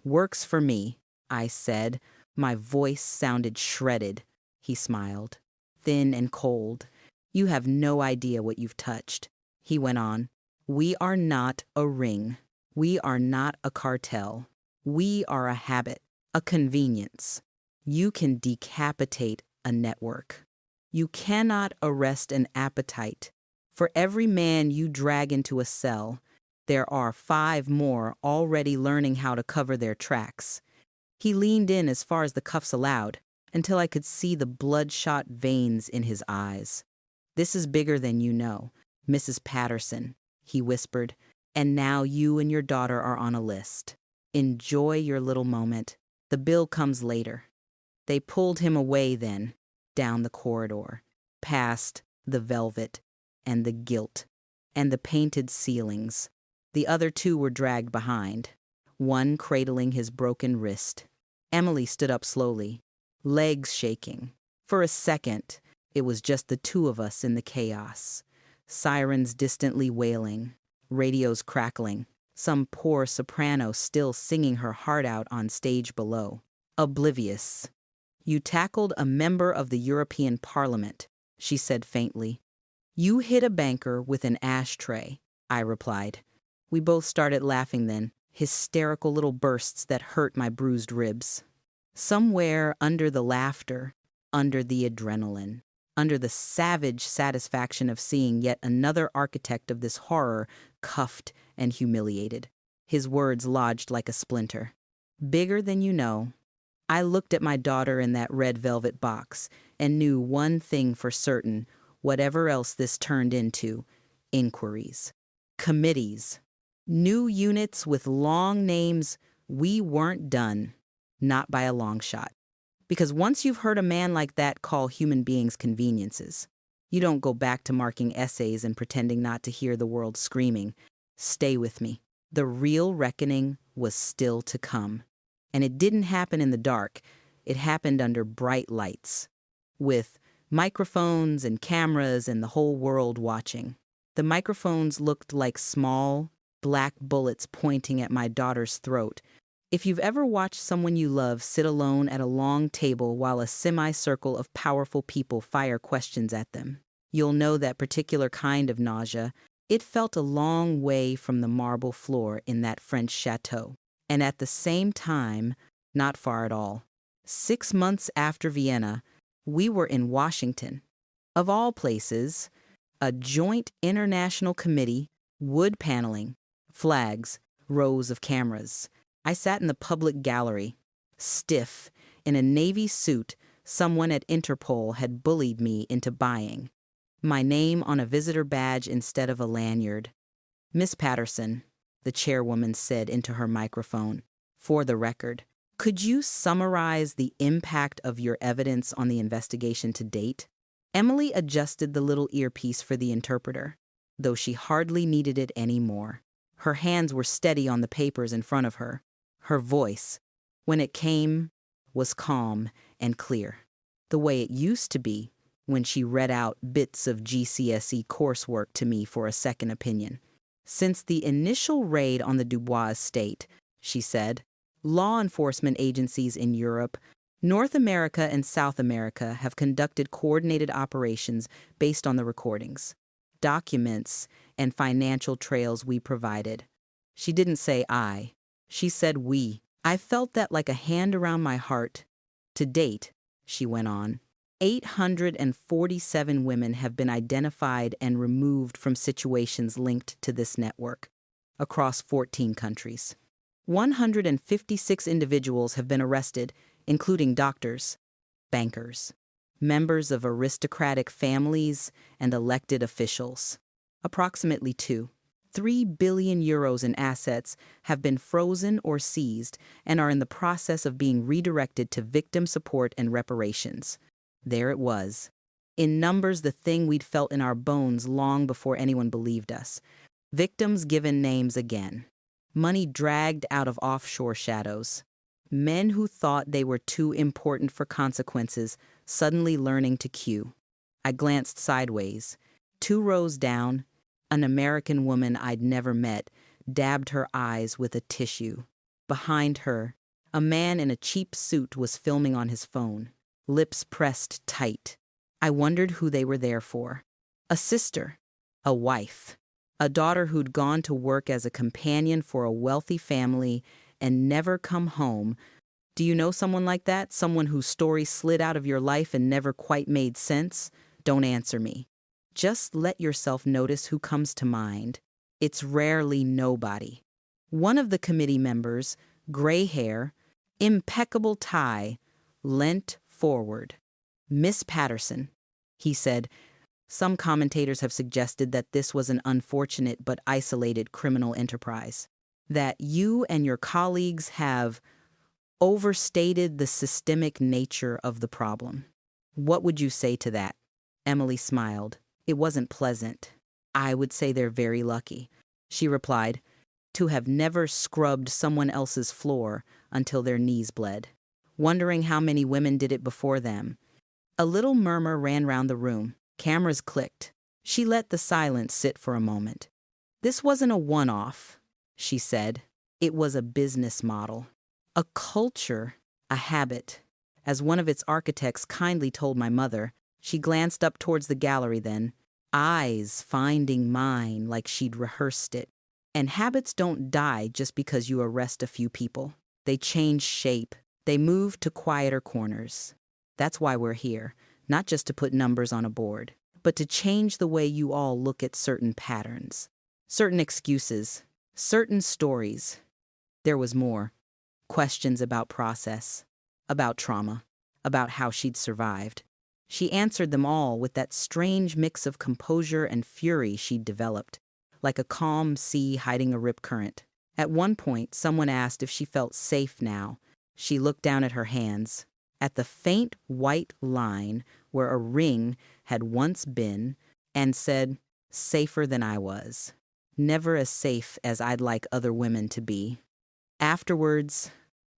Works for me, I said. My voice sounded shredded. He smiled. Thin and cold. You have no idea what you've touched. He went on. We are not a ring. We are not a cartel. We are a habit, a convenience. You can decapitate a network. You cannot arrest an appetite. For every man you drag into a cell, there are 5 more already learning how to cover their tracks. He leaned in as far as the cuffs allowed, until I could see the bloodshot veins in his eyes. This is bigger than you know, Mrs. Patterson, he whispered, and now you and your daughter are on a list. Enjoy your little moment. The bill comes later. They pulled him away then, down the corridor, past the velvet and the gilt and the painted ceilings. The other 2 were dragged behind, one cradling his broken wrist. Emily stood up slowly, legs shaking. For a second, it was just the 2 of us in the chaos. Sirens distantly wailing, radios crackling, some poor soprano still singing her heart out on stage below. Oblivious. You tackled a member of the European Parliament, she said faintly. You hit a banker with an ashtray, I replied. We both started laughing then, hysterical little bursts that hurt my bruised ribs. Somewhere under the laughter, under the adrenaline, under the savage satisfaction of seeing yet another architect of this horror cuffed and humiliated, his words lodged like a splinter. Bigger than you know. I looked at my daughter in that red velvet box and knew one thing for certain, whatever else this turned into: inquiries, committees, new units with long names. We weren't done, not by a long shot. Because once you've heard a man like that call human beings conveniences, you don't go back to marking essays and pretending not to hear the world screaming. Stay with me. The real reckoning was still to come. And it didn't happen in the dark. It happened under bright lights, with microphones and cameras and the whole world watching. The microphones looked like small, black bullets pointing at my daughter's throat. If you've ever watched someone you love sit alone at a long table while a semicircle of powerful people fire questions at them, you'll know that particular kind of nausea. It felt a long way from the marble floor in that French chateau. And at the same time, not far at all. 6 months after Vienna, we were in Washington. Of all places, a joint international committee, wood paneling, flags, rows of cameras. I sat in the public gallery, stiff, in a navy suit someone at Interpol had bullied me into buying. My name on a visitor badge instead of a lanyard. Miss Patterson, the chairwoman said into her microphone, for the record, could you summarize the impact of your evidence on the investigation to date? Emily adjusted the little earpiece for the interpreter, though she hardly needed it any more. Her hands were steady on the papers in front of her. Her voice, when it came, was calm and clear, the way it used to be when she read out bits of GCSE coursework to me for a second opinion. Since the initial raid on the Dubois estate, she said, law enforcement agencies in Europe, North America and South America have conducted coordinated operations based on the recordings, documents, and financial trails we provided. She didn't say I. She said we. I felt that like a hand around my heart. To date, she went on, 847 women have been identified and removed from situations linked to this network across 14 countries. 156 individuals have been arrested, including doctors, bankers, members of aristocratic families, and elected officials. Approximately 3 billion euros in assets have been frozen or seized and are in the process of being redirected to victim support and reparations. There it was. In numbers, the thing we'd felt in our bones long before anyone believed us. Victims given names again. Money dragged out of offshore shadows. Men who thought they were too important for consequences, suddenly learning to queue. I glanced sideways. 2 rows down, an American woman I'd never met dabbed her eyes with a tissue. Behind her, a man in a cheap suit was filming on his phone, lips pressed tight. I wondered who they were there for. A sister, a wife, a daughter who'd gone to work as a companion for a wealthy family and never come home. Do you know someone like that? Someone whose story slid out of your life and never quite made sense? Don't answer me. Just let yourself notice who comes to mind. It's rarely nobody. One of the committee members, gray hair, impeccable tie, leant forward. "Miss Patterson," he said. Some commentators have suggested that this was an unfortunate but isolated criminal enterprise, that you and your colleagues have overstated the systemic nature of the problem. What would you say to that? Emily smiled. It wasn't pleasant. I would say they're very lucky, she replied, to have never scrubbed someone else's floor until their knees bled, wondering how many women did it before them. A little murmur ran round the room. Cameras clicked. She let the silence sit for a moment. This wasn't a one-off, she said. It was a business model, a culture, a habit. As one of its architects kindly told my mother, she glanced up towards the gallery then, eyes finding mine like she'd rehearsed it. And habits don't die just because you arrest a few people. They change shape. They move to quieter corners. That's why we're here, not just to put numbers on a board, but to change the way you all look at certain patterns, certain excuses, certain stories. There was more. Questions about process, about trauma, about how she'd survived. She answered them all with that strange mix of composure and fury she'd developed, like a calm sea hiding a rip current. At one point, someone asked if she felt safe now. She looked down at her hands, at the faint white line where a ring had once been, and said, "Safer than I was. Never as safe as I'd like other women to be." Afterwards,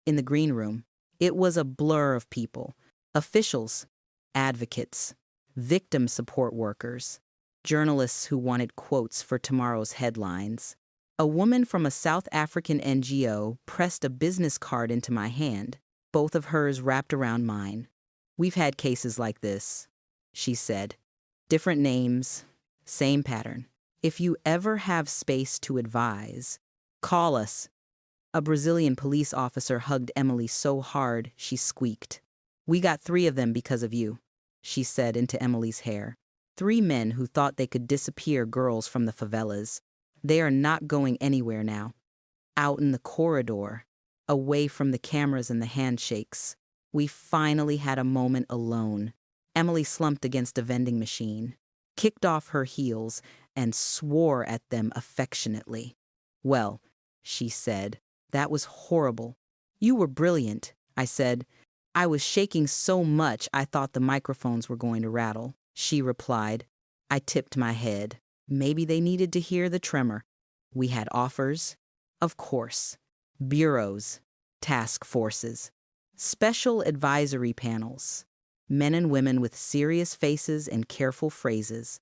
in the green room, it was a blur of people. Officials, advocates, victim support workers, journalists who wanted quotes for tomorrow's headlines. A woman from a South African NGO pressed a business card into my hand, both of hers wrapped around mine. "We've had cases like this," she said. "Different names, same pattern. If you ever have space to advise, call us." A Brazilian police officer hugged Emily so hard she squeaked. "We got 3 of them because of you," she said into Emily's hair. 3 men who thought they could disappear girls from the favelas. They are not going anywhere now. Out in the corridor, away from the cameras and the handshakes. We finally had a moment alone. Emily slumped against a vending machine, kicked off her heels, and swore at them affectionately. "Well," she said, "that was horrible." "You were brilliant," I said. "I was shaking so much I thought the microphones were going to rattle," she replied. I tipped my head. Maybe they needed to hear the tremor. We had offers, of course. Bureaus, task forces, special advisory panels, men and women with serious faces and careful phrases.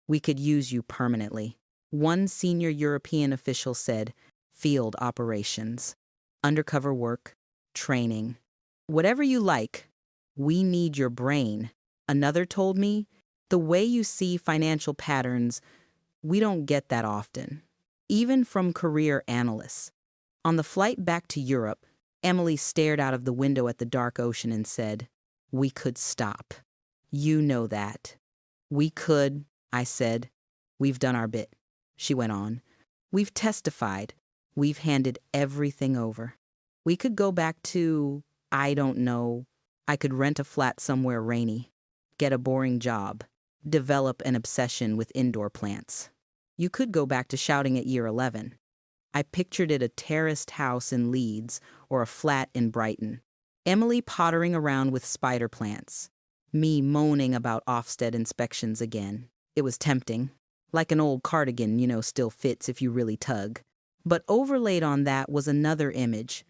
"We could use you permanently." One senior European official said, "Field operations, undercover work, training. Whatever you like, we need your brain." Another told me, "The way you see financial patterns, we don't get that often, even from career analysts." On the flight back to Europe, Emily stared out of the window at the dark ocean and said, "We could stop. You know that." "We could," I said. "We've done our bit," she went on. "We've testified. We've handed everything over. We could go back to, I don't know, I could rent a flat somewhere rainy, get a boring job, develop an obsession with indoor plants. You could go back to shouting at year 11. I pictured it a terraced house in Leeds or a flat in Brighton. Emily pottering around with spider plants. Me moaning about Ofsted inspections again. It was tempting. Like an old cardigan, still fits if you really tug. But overlaid on that was another image.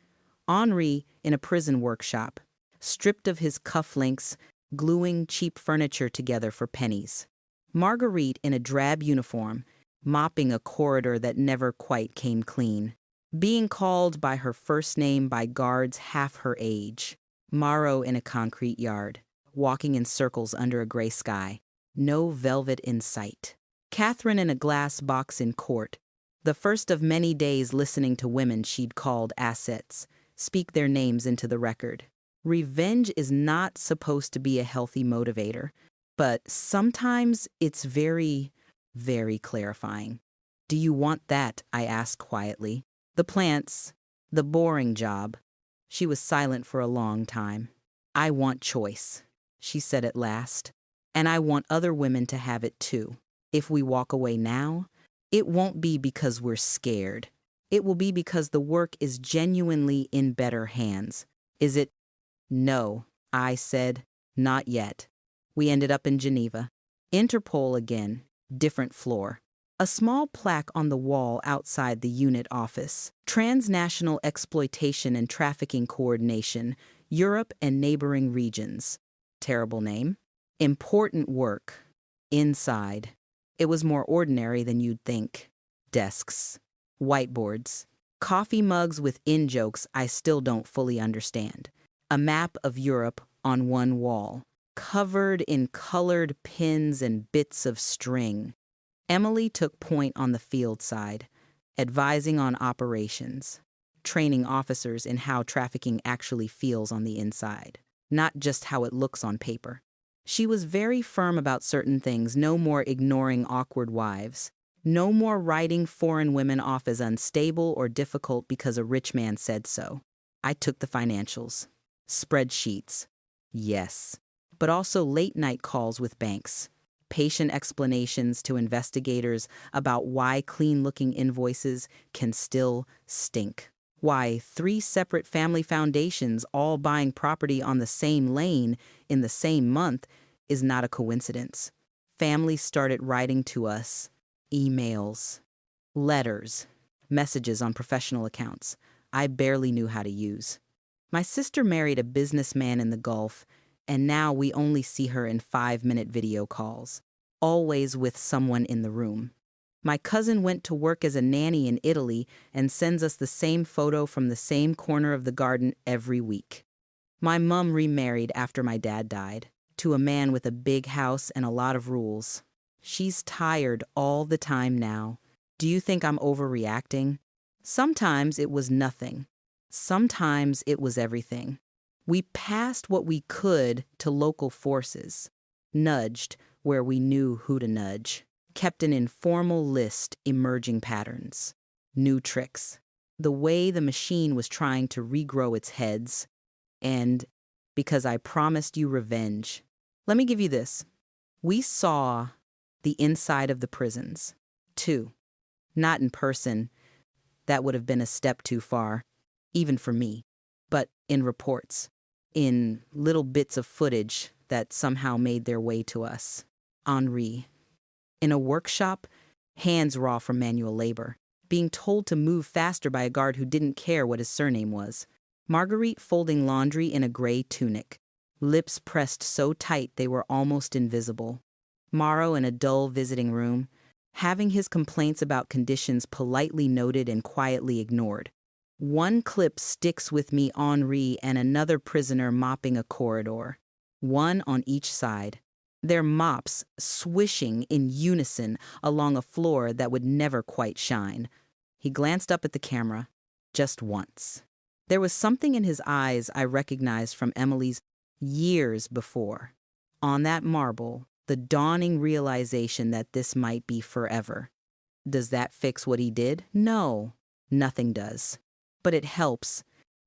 Henri in a prison workshop, stripped of his cufflinks, gluing cheap furniture together for pennies. Marguerite in a drab uniform, mopping a corridor that never quite came clean. Being called by her first name by guards half her age. Maro in a concrete yard, walking in circles under a gray sky. No velvet in sight. Catherine in a glass box in court, the first of many days listening to women she'd called assets, speak their names into the record. Revenge is not supposed to be a healthy motivator, but sometimes it's very, very clarifying. Do you want that? I asked quietly. The plants, the boring job. She was silent for a long time. I want choice, she said at last. And I want other women to have it too. If we walk away now, it won't be because we're scared. It will be because the work is genuinely in better hands. Is it? No, I said, not yet. We ended up in Geneva. Interpol again, different floor. A small plaque on the wall outside the unit office. Transnational Exploitation and Trafficking Coordination, Europe and Neighboring Regions. Terrible name. Important work. Inside. It was more ordinary than you'd think. Desks. Whiteboards. Coffee mugs with in-jokes I still don't fully understand. A map of Europe on one wall, covered in colored pins and bits of string. Emily took point on the field side, advising on operations, training officers in how trafficking actually feels on the inside, not just how it looks on paper. She was very firm about certain things, no more ignoring awkward wives, no more writing foreign women off as unstable or difficult because a rich man said so. I took the financials. Spreadsheets. Yes. But also late-night calls with banks. Patient explanations to investigators about why clean-looking invoices can still stink. Why 3 separate family foundations all buying property on the same lane in the same month is not a coincidence. Families started writing to us. Emails. Letters. Messages on professional accounts I barely knew how to use. My sister married a businessman in the Gulf, and now we only see her in 5-minute video calls, always with someone in the room. My cousin went to work as a nanny in Italy and sends us the same photo from the same corner of the garden every week. My mom remarried after my dad died, to a man with a big house and a lot of rules. She's tired all the time now. Do you think I'm overreacting? Sometimes it was nothing. Sometimes it was everything. We passed what we could to local forces, nudged where we knew who to nudge, kept an informal list emerging patterns, new tricks, the way the machine was trying to regrow its heads, and because I promised you revenge. Let me give you this. We saw the inside of the prisons, too. Not in person. That would have been a step too far, even for me, but in reports, in little bits of footage that somehow made their way to us. Henri. In a workshop, hands raw from manual labor, being told to move faster by a guard who didn't care what his surname was. Marguerite folding laundry in a gray tunic, lips pressed so tight they were almost invisible. Maro in a dull visiting room, having his complaints about conditions politely noted and quietly ignored. One clip sticks with me, Henri and another prisoner mopping a corridor, one on each side. Their mops swishing in unison along a floor that would never quite shine. He glanced up at the camera, just once. There was something in his eyes I recognized from Emily's years before. On that marble, the dawning realization that this might be forever. Does that fix what he did? No, nothing does. But it helps.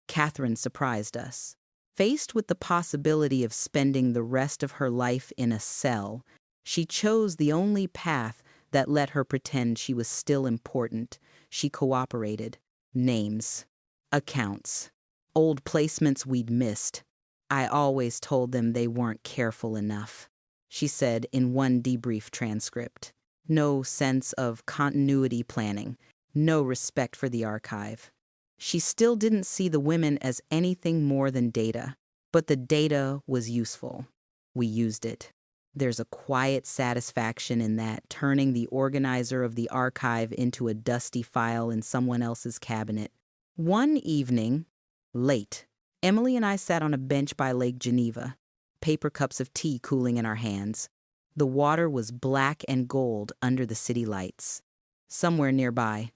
Catherine surprised us. Faced with the possibility of spending the rest of her life in a cell, she chose the only path that let her pretend she was still important. She cooperated. Names. Accounts. Old placements we'd missed. I always told them they weren't careful enough, she said in one debrief transcript. No sense of continuity planning. No respect for the archive. She still didn't see the women as anything more than data. But the data was useful. We used it. There's a quiet satisfaction in that, turning the organizer of the archive into a dusty file in someone else's cabinet. One evening, late, Emily and I sat on a bench by Lake Geneva, paper cups of tea cooling in our hands. The water was black and gold under the city lights. Somewhere nearby,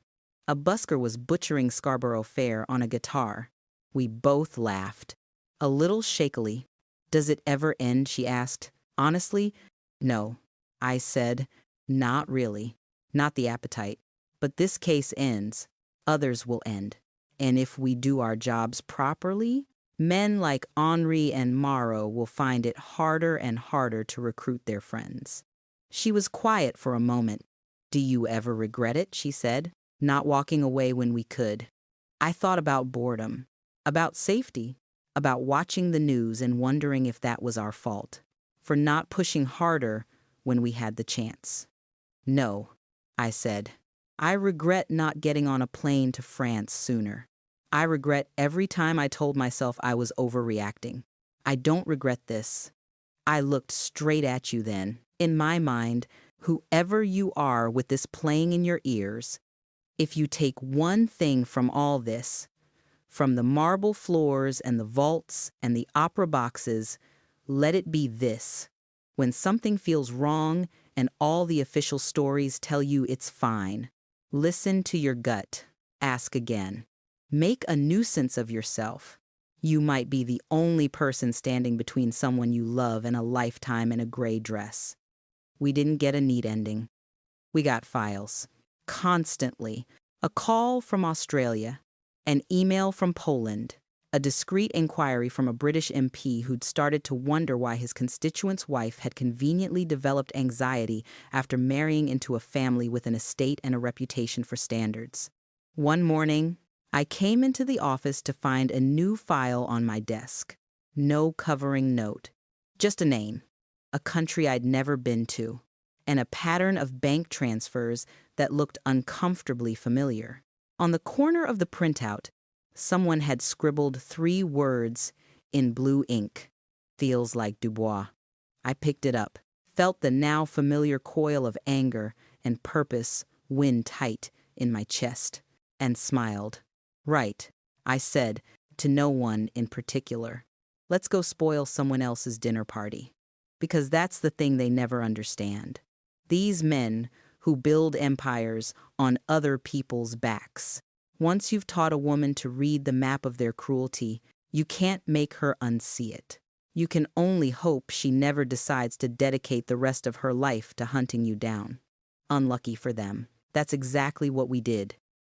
a busker was butchering Scarborough Fair on a guitar. We both laughed. A little shakily. "Does it ever end?" she asked. "Honestly, no," I said. "Not really. Not the appetite. But this case ends. Others will end. And if we do our jobs properly, men like Henri and Morrow will find it harder and harder to recruit their friends." She was quiet for a moment. "Do you ever regret it?" she said, "not walking away when we could?" I thought about boredom, about safety, about watching the news and wondering if that was our fault, for not pushing harder when we had the chance. "No," I said. "I regret not getting on a plane to France sooner. I regret every time I told myself I was overreacting. I don't regret this." I looked straight at you then. In my mind, whoever you are with this playing in your ears, if you take one thing from all this, from the marble floors and the vaults and the opera boxes, let it be this. When something feels wrong and all the official stories tell you it's fine, listen to your gut. Ask again. Make a nuisance of yourself. You might be the only person standing between someone you love and a lifetime in a gray dress. We didn't get a neat ending. We got files. Constantly. A call from Australia. An email from Poland, a discreet inquiry from a British MP who'd started to wonder why his constituent's wife had conveniently developed anxiety after marrying into a family with an estate and a reputation for standards. One morning, I came into the office to find a new file on my desk. No covering note, just a name, a country I'd never been to, and a pattern of bank transfers that looked uncomfortably familiar. On the corner of the printout, someone had scribbled 3 words in blue ink. "Feels like Dubois." I picked it up, felt the now familiar coil of anger and purpose wind tight in my chest, and smiled. "Right," I said, to no one in particular. "Let's go spoil someone else's dinner party." Because that's the thing they never understand. These men who build empires on other people's backs. Once you've taught a woman to read the map of their cruelty, you can't make her unsee it. You can only hope she never decides to dedicate the rest of her life to hunting you down. Unlucky for them. That's exactly what we did.